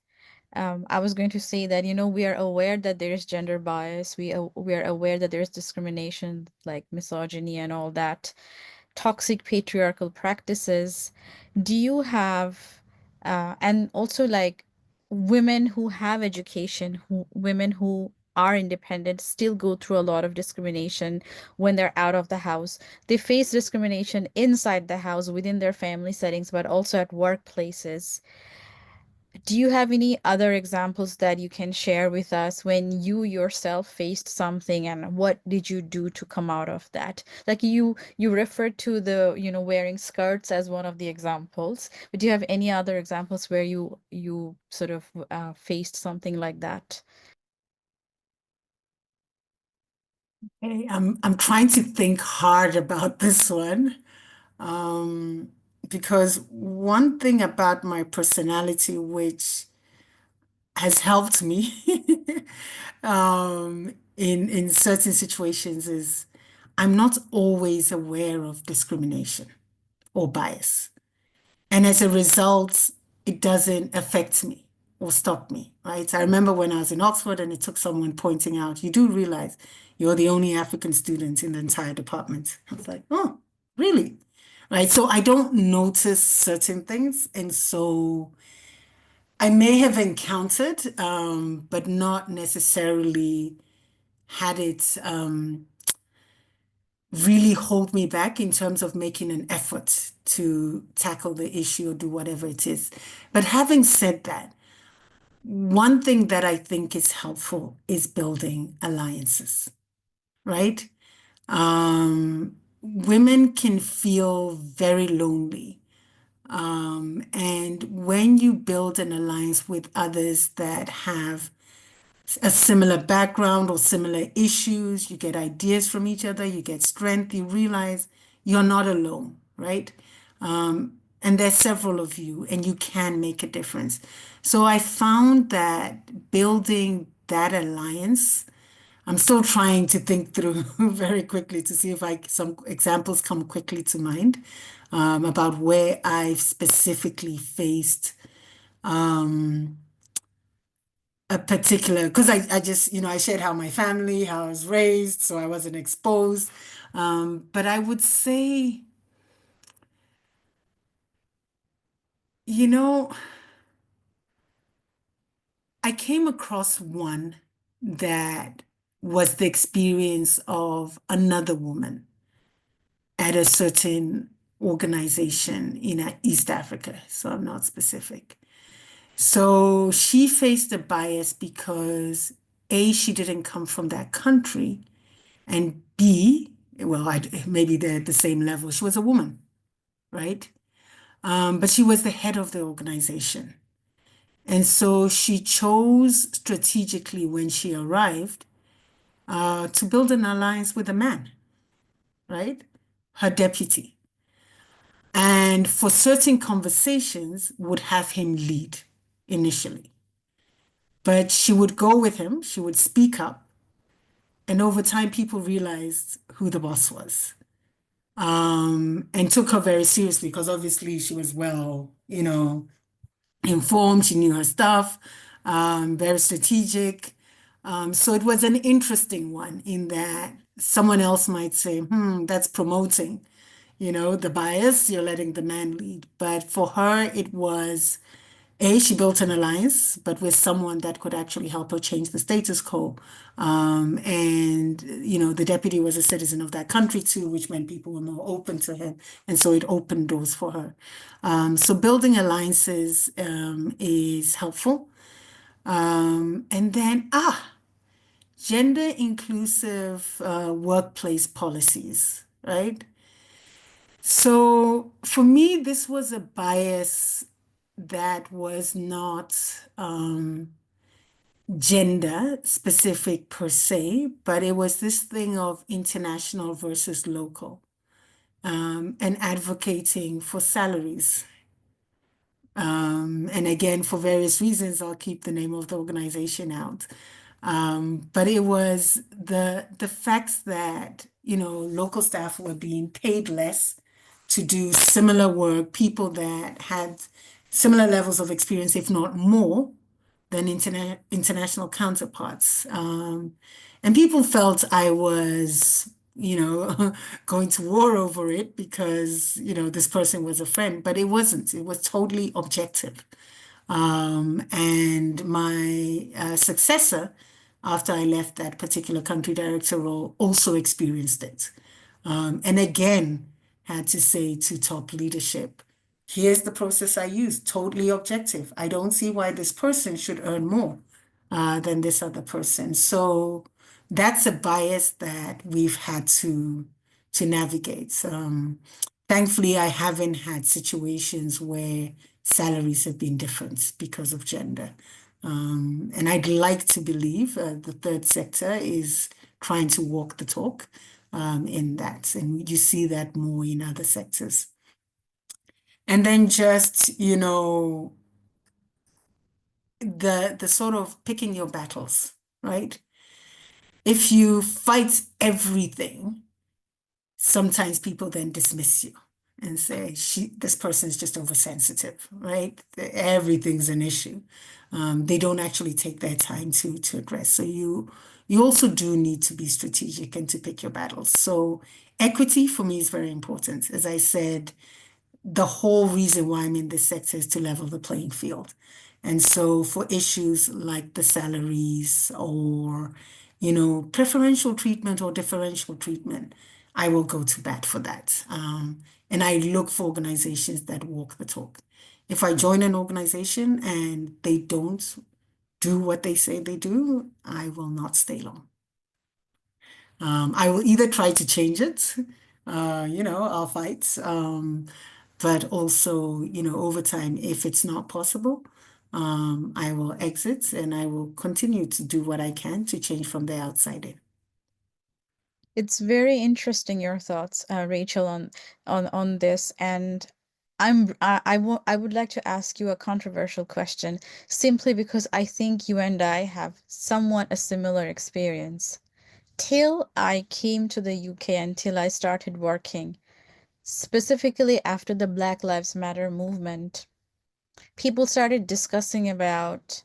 I was going to say that, we are aware that there is gender bias. We are aware that there is discrimination, like misogyny and all that, toxic patriarchal practices. Do you have, and also like women who have education, women who are independent still go through a lot of discrimination when they're out of the house. They face discrimination inside the house within their family settings, but also at workplaces. Do you have any other examples that you can share with us when you yourself faced something, and what did you do to come out of that? Like you referred to the, wearing skirts as one of the examples, but do you have any other examples where you sort of faced something like that? Hey, I'm trying to think hard about this one. Um, because one thing about my personality, which has helped me in certain situations, is I'm not always aware of discrimination or bias. And as a result, it doesn't affect me or stop me, right? I remember when I was in Oxford and it took someone pointing out, you do realize you're the only African student in the entire department. I was like, oh, really? Right. So I don't notice certain things. And so I may have encountered, but not necessarily had it really hold me back in terms of making an effort to tackle the issue or do whatever it is. But having said that, one thing that I think is helpful is building alliances, right? Women can feel very lonely. And when you build an alliance with others that have a similar background or similar issues, you get ideas from each other, you get strength, you realize you're not alone, right? and there's several of you, and you can make a difference. So I found that building that alliance, I'm still trying to think through very quickly to see if some examples come quickly to mind about where I've specifically faced a particular, because I just, I shared how my family, how I was raised, so I wasn't exposed. But I would say, you know, I came across one that was the experience of another woman at a certain organization in East Africa, so I'm not specific. So she faced a bias because A, she didn't come from that country, and B, well, maybe they're at the same level. She was a woman, right? But she was the head of the organization. And so she chose strategically when she arrived to build an alliance with a man, right? Her deputy. And for certain conversations, would have him lead initially. But she would go with him, she would speak up. And over time, people realized who the boss was and took her very seriously because obviously she was well, informed, she knew her stuff, very strategic. So it was an interesting one in that someone else might say, that's promoting, the bias, you're letting the man lead. But for her, it was she built an alliance, but with someone that could actually help her change the status quo. And, the deputy was a citizen of that country too, which meant people were more open to him. And so it opened doors for her. So building alliances is helpful. And then, gender inclusive workplace policies, right? So for me, this was a bias that was not gender specific per se, but it was this thing of international versus local and advocating for salaries. And again, for various reasons, I'll keep the name of the organization out. But it was the fact that, local staff were being paid less to do similar work, people that had similar levels of experience, if not more, than international counterparts. And people felt I was, going to war over it because, this person was a friend, but it wasn't. It was totally objective. And my successor, after I left that particular country director role, also experienced it. And again, had to say to top leadership, here's the process I use, totally objective. I don't see why this person should earn more than this other person. So that's a bias that we've had to navigate. Thankfully, I haven't had situations where salaries have been different because of gender. And I'd like to believe the third sector is trying to walk the talk in that. And you see that more in other sectors. And then just, the sort of picking your battles, right? If you fight everything, sometimes people then dismiss you and say, this person is just oversensitive, right? Everything's an issue. They don't actually take their time to address. So you also do need to be strategic and to pick your battles. So equity for me is very important. As I said, the whole reason why I'm in this sector is to level the playing field. And so for issues like the salaries or, preferential treatment or differential treatment, I will go to bat for that. And I look for organizations that walk the talk. If I join an organization and they don't do what they say they do, I will not stay long. I will either try to change it, I'll fight. But also, over time, if it's not possible, I will exit and I will continue to do what I can to change from the outside in. It's very interesting your thoughts, Rachel, on this. And I would like to ask you a controversial question simply because I think you and I have somewhat a similar experience. Till I came to the UK, until I started working, specifically after the Black Lives Matter movement, people started discussing about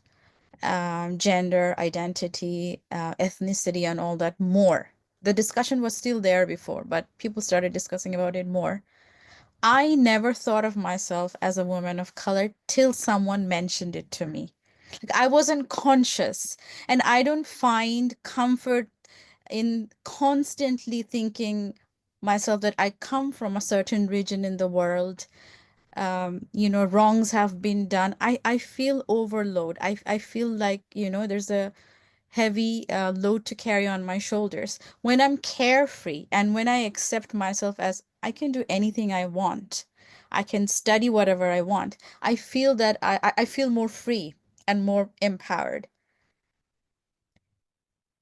gender identity, ethnicity, and all that more. The discussion was still there before, but people started discussing about it more. I never thought of myself as a woman of color till someone mentioned it to me. Like I wasn't conscious, and I don't find comfort in constantly thinking myself that I come from a certain region in the world. Wrongs have been done. I feel overload. I feel like, there's a heavy load to carry on my shoulders. When I'm carefree and when I accept myself as I can do anything I want, I can study whatever I want, I feel that I feel more free and more empowered.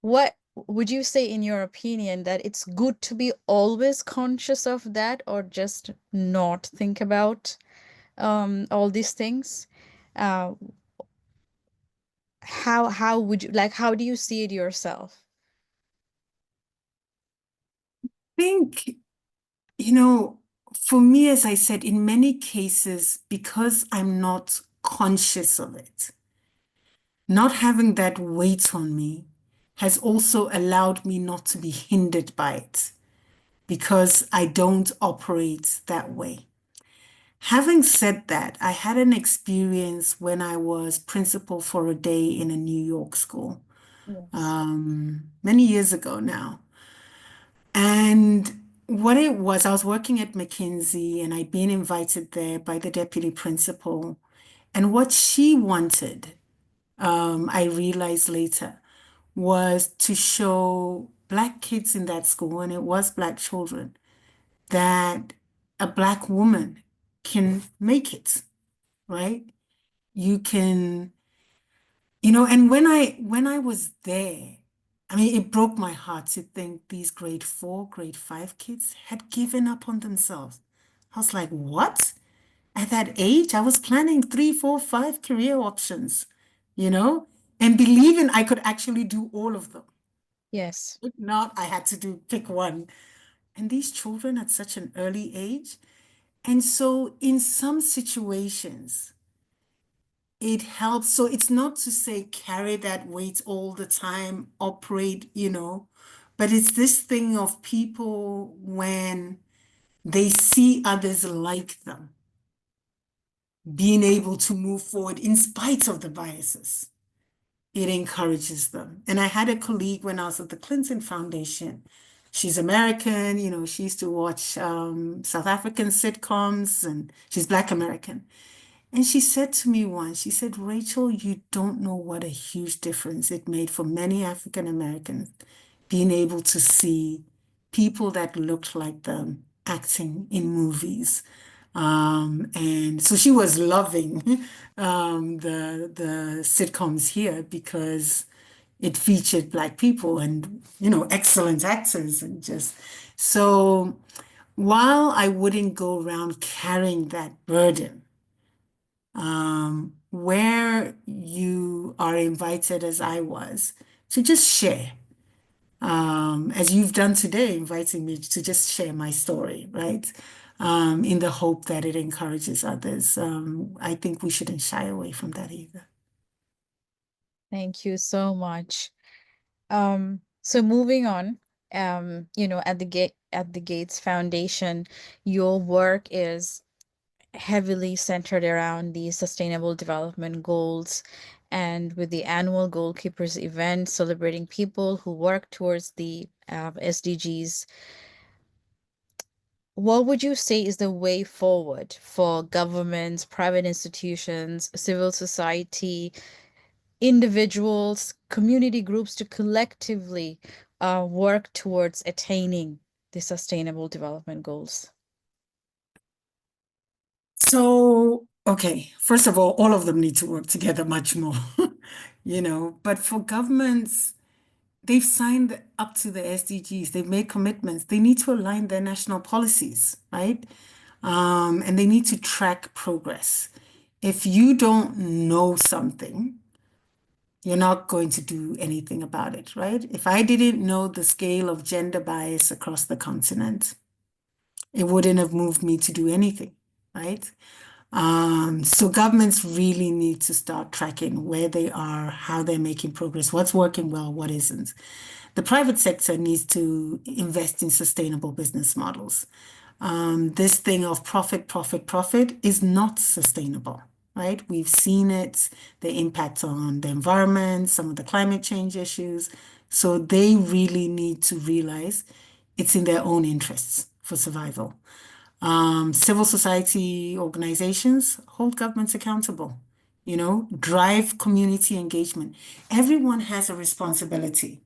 What would you say, in your opinion, that it's good to be always conscious of that or just not think about all these things? Uh, how would you like, how do you see it yourself? Think, you know, for me, as I said, in many cases, because I'm not conscious of it, not having that weight on me has also allowed me not to be hindered by it because I don't operate that way. Having said that, I had an experience when I was principal for a day in a New York school, Yes. many years ago now. And what it was, I was working at McKinsey and I'd been invited there by the deputy principal. And what she wanted, I realized later, was to show Black kids in that school, and it was Black children, that a Black woman can make it, right? You can, and when I was there, I mean, it broke my heart to think these grade 4, grade 5 kids had given up on themselves. I was like, what? At that age, I was planning 3, 4, 5 career options, you know, and believing I could actually do all of them. Yes. If not, I had to pick one. And these children at such an early age. And so in some situations, it helps. So it's not to say carry that weight all the time, operate, but it's this thing of people when they see others like them being able to move forward in spite of the biases. It encourages them. And I had a colleague when I was at the Clinton Foundation. She's American, she used to watch South African sitcoms and she's Black American. And she said to me once, she said, Rachel, you don't know what a huge difference it made for many African Americans being able to see people that looked like them acting in movies. And so she was loving the sitcoms here because it featured Black people and, excellent actors and just so while I wouldn't go around carrying that burden, where you are invited, as I was, to just share, as you've done today, inviting me to just share my story, right? In the hope that it encourages others. I think we shouldn't shy away from that either. Thank you so much. So moving on, at the Gates Foundation, your work is heavily centered around the Sustainable Development Goals, and with the annual Goalkeepers event celebrating people who work towards the SDGs. What would you say is the way forward for governments, private institutions, civil society, individuals, community groups to collectively work towards attaining the Sustainable Development Goals? So, okay, first of all of them need to work together much more, but for governments, they've signed up to the SDGs, they've made commitments, they need to align their national policies, right? And they need to track progress. If you don't know something, you're not going to do anything about it, right? If I didn't know the scale of gender bias across the continent, it wouldn't have moved me to do anything, right? So governments really need to start tracking where they are, how they're making progress, what's working well, what isn't. The private sector needs to invest in sustainable business models. This thing of profit, profit, profit is not sustainable, right? We've seen it, the impact on the environment, some of the climate change issues. So they really need to realize it's in their own interests for survival. Civil society organizations hold governments accountable, drive community engagement. Everyone has a responsibility.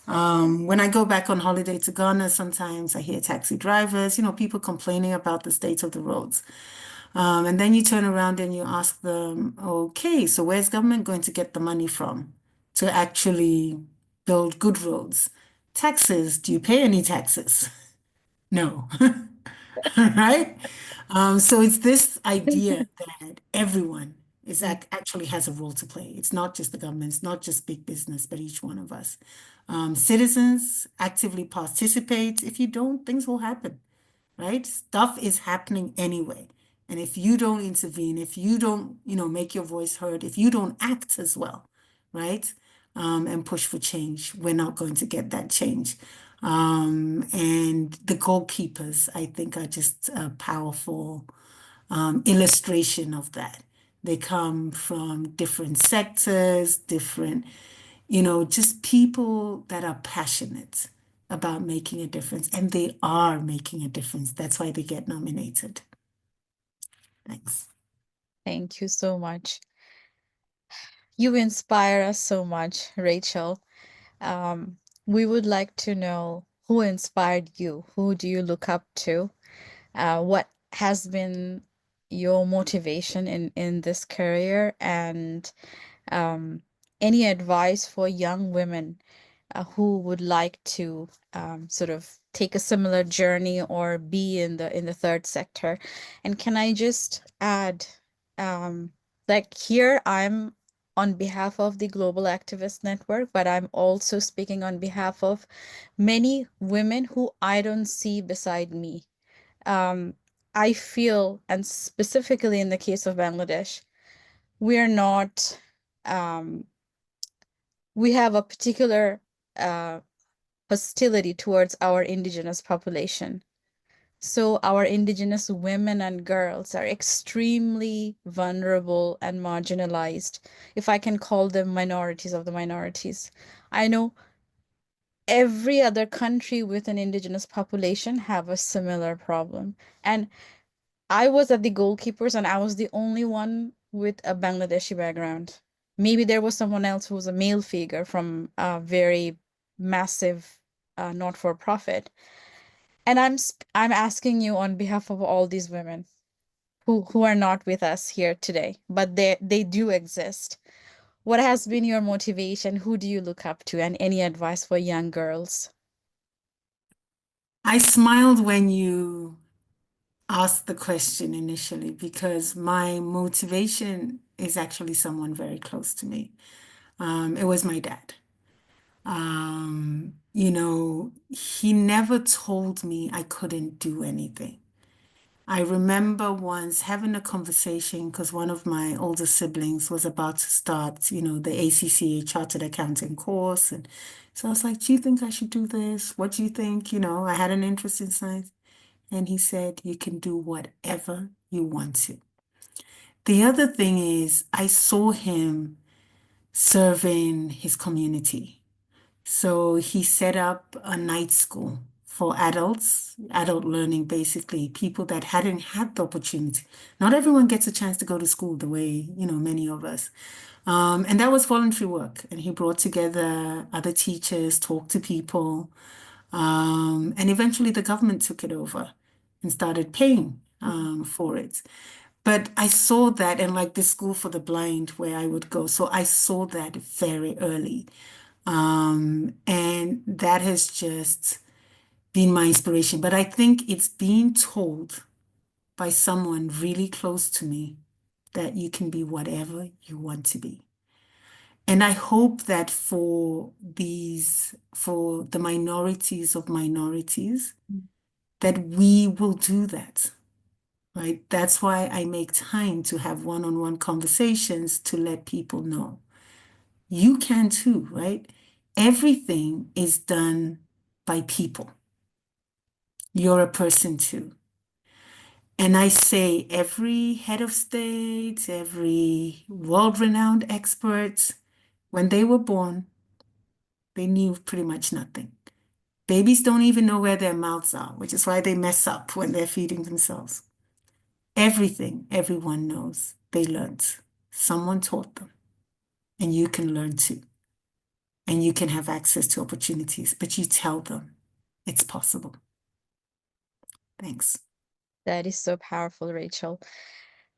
When I go back on holiday to Ghana, sometimes I hear taxi drivers, people complaining about the state of the roads. And then you turn around and you ask them, okay, so where's government going to get the money from to actually build good roads? Taxes, do you pay any taxes? No. Right? So it's this idea that everyone actually has a role to play. It's not just the government, it's not just big business, but each one of us. Citizens actively participate. If you don't, things will happen, right? Stuff is happening anyway. And if you don't intervene, if you don't, make your voice heard, if you don't act as well, right? And push for change, we're not going to get that change. And the goalkeepers, I think, are just a powerful illustration of that. They come from different sectors, different, just people that are passionate about making a difference, and they are making a difference. That's why they get nominated. Thanks. Thank you so much. You inspire us so much, Rachel. We would like to know who inspired you. Who do you look up to? What has been your motivation in this career? And um, any advice for young women who would like to sort of take a similar journey or be in the third sector. And can I just add, um, like here I'm on behalf of the Global Activist Network, but I'm also speaking on behalf of many women who I don't see beside me. Um, I feel, and specifically in the case of Bangladesh, we're not um, we have a particular uh, hostility towards our indigenous population. So our indigenous women and girls are extremely vulnerable and marginalized, if I can call them minorities of the minorities. I know every other country with an indigenous population have a similar problem. And I was at the goalkeepers and I was the only one with a Bangladeshi background. Maybe there was someone else who was a male figure from a very massive not-for-profit. And I'm asking you on behalf of all these women who are not with us here today, but they do exist. What has been your motivation? Who do you look up to? And any advice for young girls? I smiled when you asked the question initially because my motivation is actually someone very close to me. It was my dad. He never told me I couldn't do anything. I remember once having a conversation because one of my older siblings was about to start, the ACCA Chartered Accounting course. And so I was like, do you think I should do this? What do you think? I had an interest in science. And he said, you can do whatever you want to. The other thing is, I saw him serving his community. So he set up a night school for adults, adult learning, basically, people that hadn't had the opportunity. Not everyone gets a chance to go to school the way, many of us. And that was voluntary work. And he brought together other teachers, talked to people. And eventually the government took it over and started paying for it. But I saw that, and like the school for the blind where I would go. So I saw that very early. And that has just been my inspiration. But I think it's being told by someone really close to me that you can be whatever you want to be. And I hope that for the minorities of minorities, that we will do that, right? That's why I make time to have one-on-one conversations to let people know. You can too, right? Everything is done by people. You're a person too. And I say every head of state, every world-renowned expert, when they were born, they knew pretty much nothing. Babies don't even know where their mouths are, which is why they mess up when they're feeding themselves. Everything everyone knows, they learned. Someone taught them. And you can learn too. And you can have access to opportunities, but you tell them it's possible. Thanks. That is so powerful, Rachel.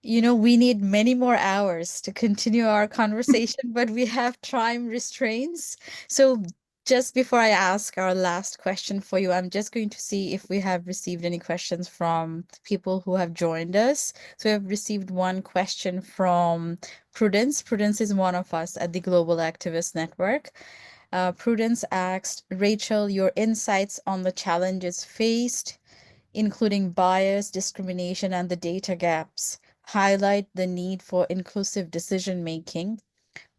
You know, we need many more hours to continue our conversation, but we have time restraints. So just before I ask our last question for you, I'm just going to see if we have received any questions from people who have joined us. So we have received one question from Prudence. Prudence is one of us at the Global Activist Network. Prudence asked, Rachel, your insights on the challenges faced, including bias, discrimination, and the data gaps, highlight the need for inclusive decision making.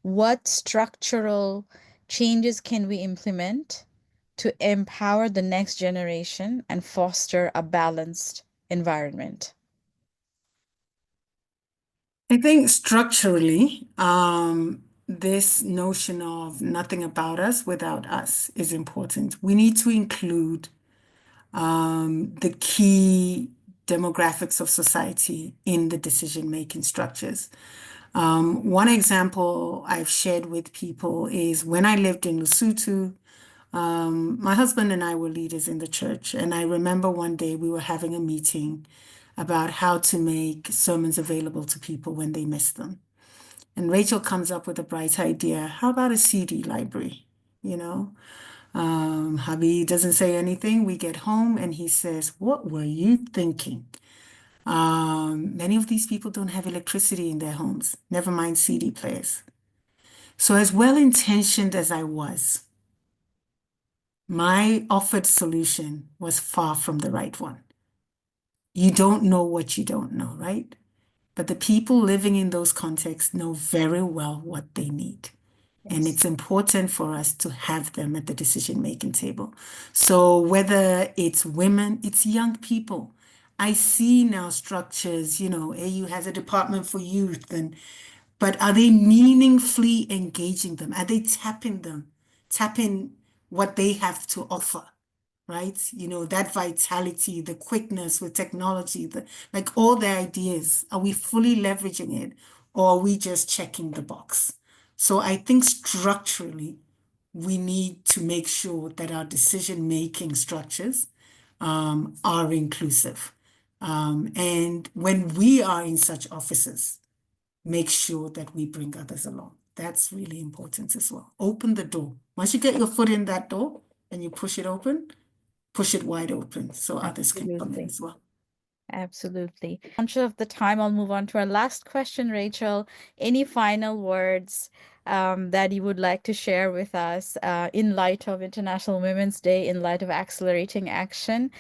What structural changes can we implement to empower the next generation and foster a balanced environment? I think structurally, this notion of nothing about us without us is important. We need to include the key demographics of society in the decision-making structures. One example I've shared with people is when I lived in Lesotho, my husband and I were leaders in the church, and I remember one day we were having a meeting about how to make sermons available to people when they miss them. And Rachel comes up with a bright idea. How about a CD library? You know, hubby doesn't say anything. We get home and he says, "What were you thinking?" Many of these people don't have electricity in their homes, never mind CD players. So, as well-intentioned as I was, my offered solution was far from the right one. You don't know what you don't know, right? But the people living in those contexts know very well what they need. And Yes. it's important for us to have them at the decision-making table. So whether it's women, it's young people. I see now structures, AU has a department for youth, but are they meaningfully engaging them? Are they tapping what they have to offer? Right? That vitality, the quickness with technology, like all the ideas, are we fully leveraging it or are we just checking the box? So I think structurally, we need to make sure that our decision-making structures are inclusive. And when we are in such offices, make sure that we bring others along. That's really important as well. Open the door. Once you get your foot in that door and you push it wide open so others can come in Absolutely. as well. Absolutely. Conscious of the time, I'll move on to our last question, Rachel. Any final words that you would like to share with us in light of International Women's Day, in light of accelerating action?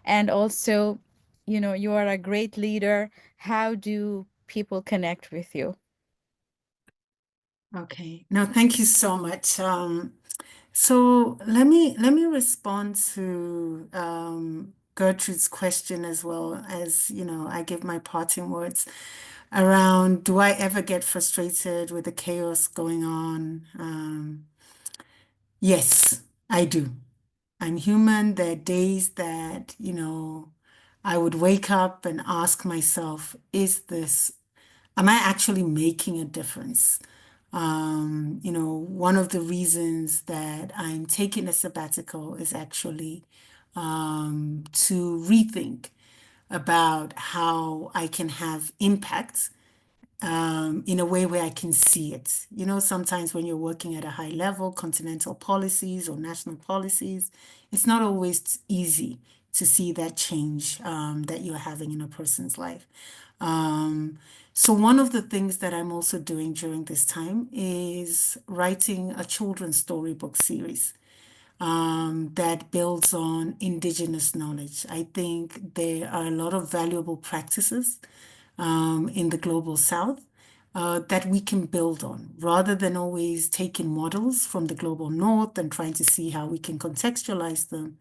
And also, you are a great leader. How do people connect with you? Okay. No, thank you so much. So let me respond to Gertrude's question as well as, I give my parting words around do I ever get frustrated with the chaos going on? Yes, I do. I'm human. There are days that, I would wake up and ask myself, am I actually making a difference? One of the reasons that I'm taking a sabbatical is actually to rethink about how I can have impact in a way where I can see it. Sometimes when you're working at a high level, continental policies or national policies, it's not always easy to see that change that you're having in a person's life. So one of the things that I'm also doing during this time is writing a children's storybook series that builds on indigenous knowledge. I think there are a lot of valuable practices in the global south that we can build on rather than always taking models from the global north and trying to see how we can contextualize them.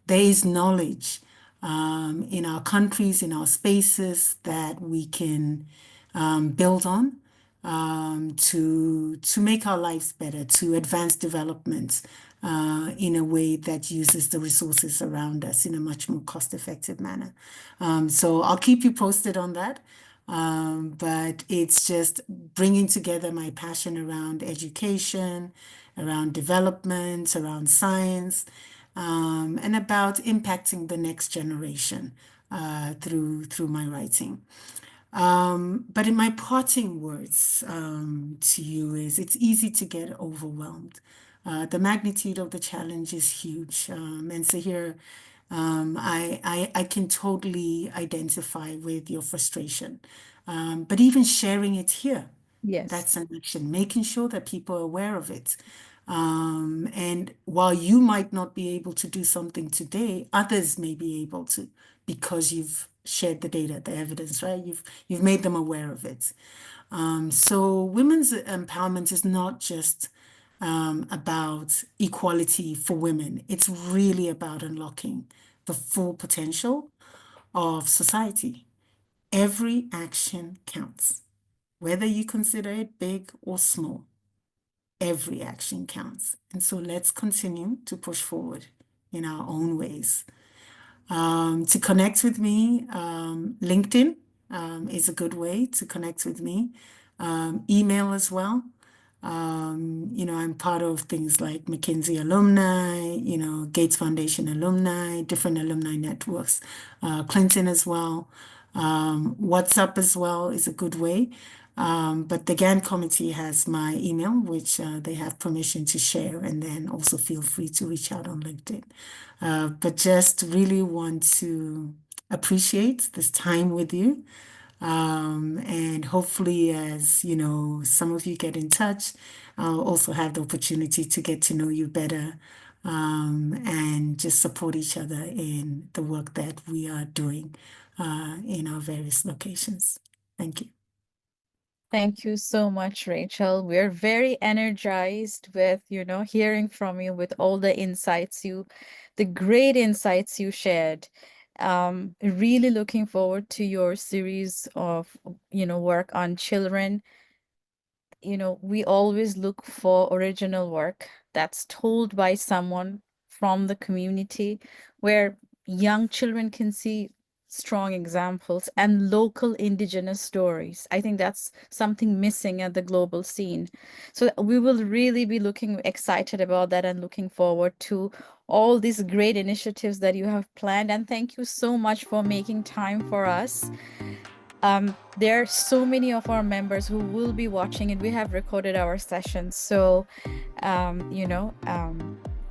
There is knowledge in our countries, in our spaces that we can build on to make our lives better, to advance development in a way that uses the resources around us in a much more cost-effective manner. So I'll keep you posted on that. But it's just bringing together my passion around education, around development, around science, and about impacting the next generation through my writing. But in my parting words to you is it's easy to get overwhelmed. The magnitude of the challenge is huge. And so here, I can totally identify with your frustration. But even sharing it here, Yes. that's an action, making sure that people are aware of it. And while you might not be able to do something today, others may be able to because you've shared the data, the evidence, right? You've made them aware of it. So women's empowerment is not just about equality for women. It's really about unlocking the full potential of society. Every action counts, whether you consider it big or small. Every action counts. And so let's continue to push forward in our own ways. To connect with me, LinkedIn is a good way to connect with me. Email as well. I'm part of things like McKinsey alumni, Gates Foundation alumni, different alumni networks, Clinton as well. WhatsApp as well is a good way. But the GAN committee has my email, which they have permission to share, and then also feel free to reach out on LinkedIn. But just really want to appreciate this time with you. And hopefully, as some of you get in touch, I'll also have the opportunity to get to know you better and just support each other in the work that we are doing in our various locations. Thank you. Thank you so much, Rachel. We're very energized with, hearing from you with all the great insights you shared. Really looking forward to your series of, work on children. We always look for original work that's told by someone from the community where young children can see strong examples and local indigenous stories. I think that's something missing at the global scene. So we will really be looking excited about that and looking forward to all these great initiatives that you have planned. And thank you so much for making time for us. There are so many of our members who will be watching, and we have recorded our sessions. So,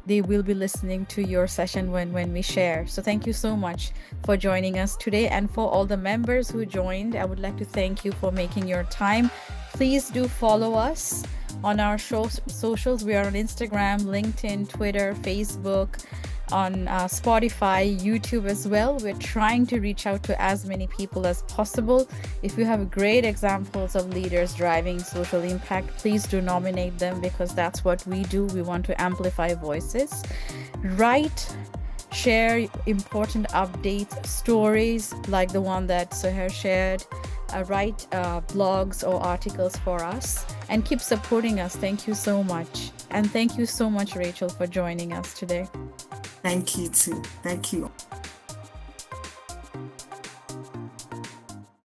they will be listening to your session when we share. So thank you so much for joining us today. And for all the members who joined, I would like to thank you for making your time. Please do follow us on our socials. We are on Instagram, LinkedIn, Twitter, Facebook, on Spotify, YouTube as well. We're trying to reach out to as many people as possible. If you have great examples of leaders driving social impact, please do nominate them, because that's what we do. We want to amplify voices. Write, share important updates, stories like the one that Suhair shared. Write blogs or articles for us, and keep supporting us. Thank you so much. And thank you so much, Rachel, for joining us today. Thank you too. Thank you.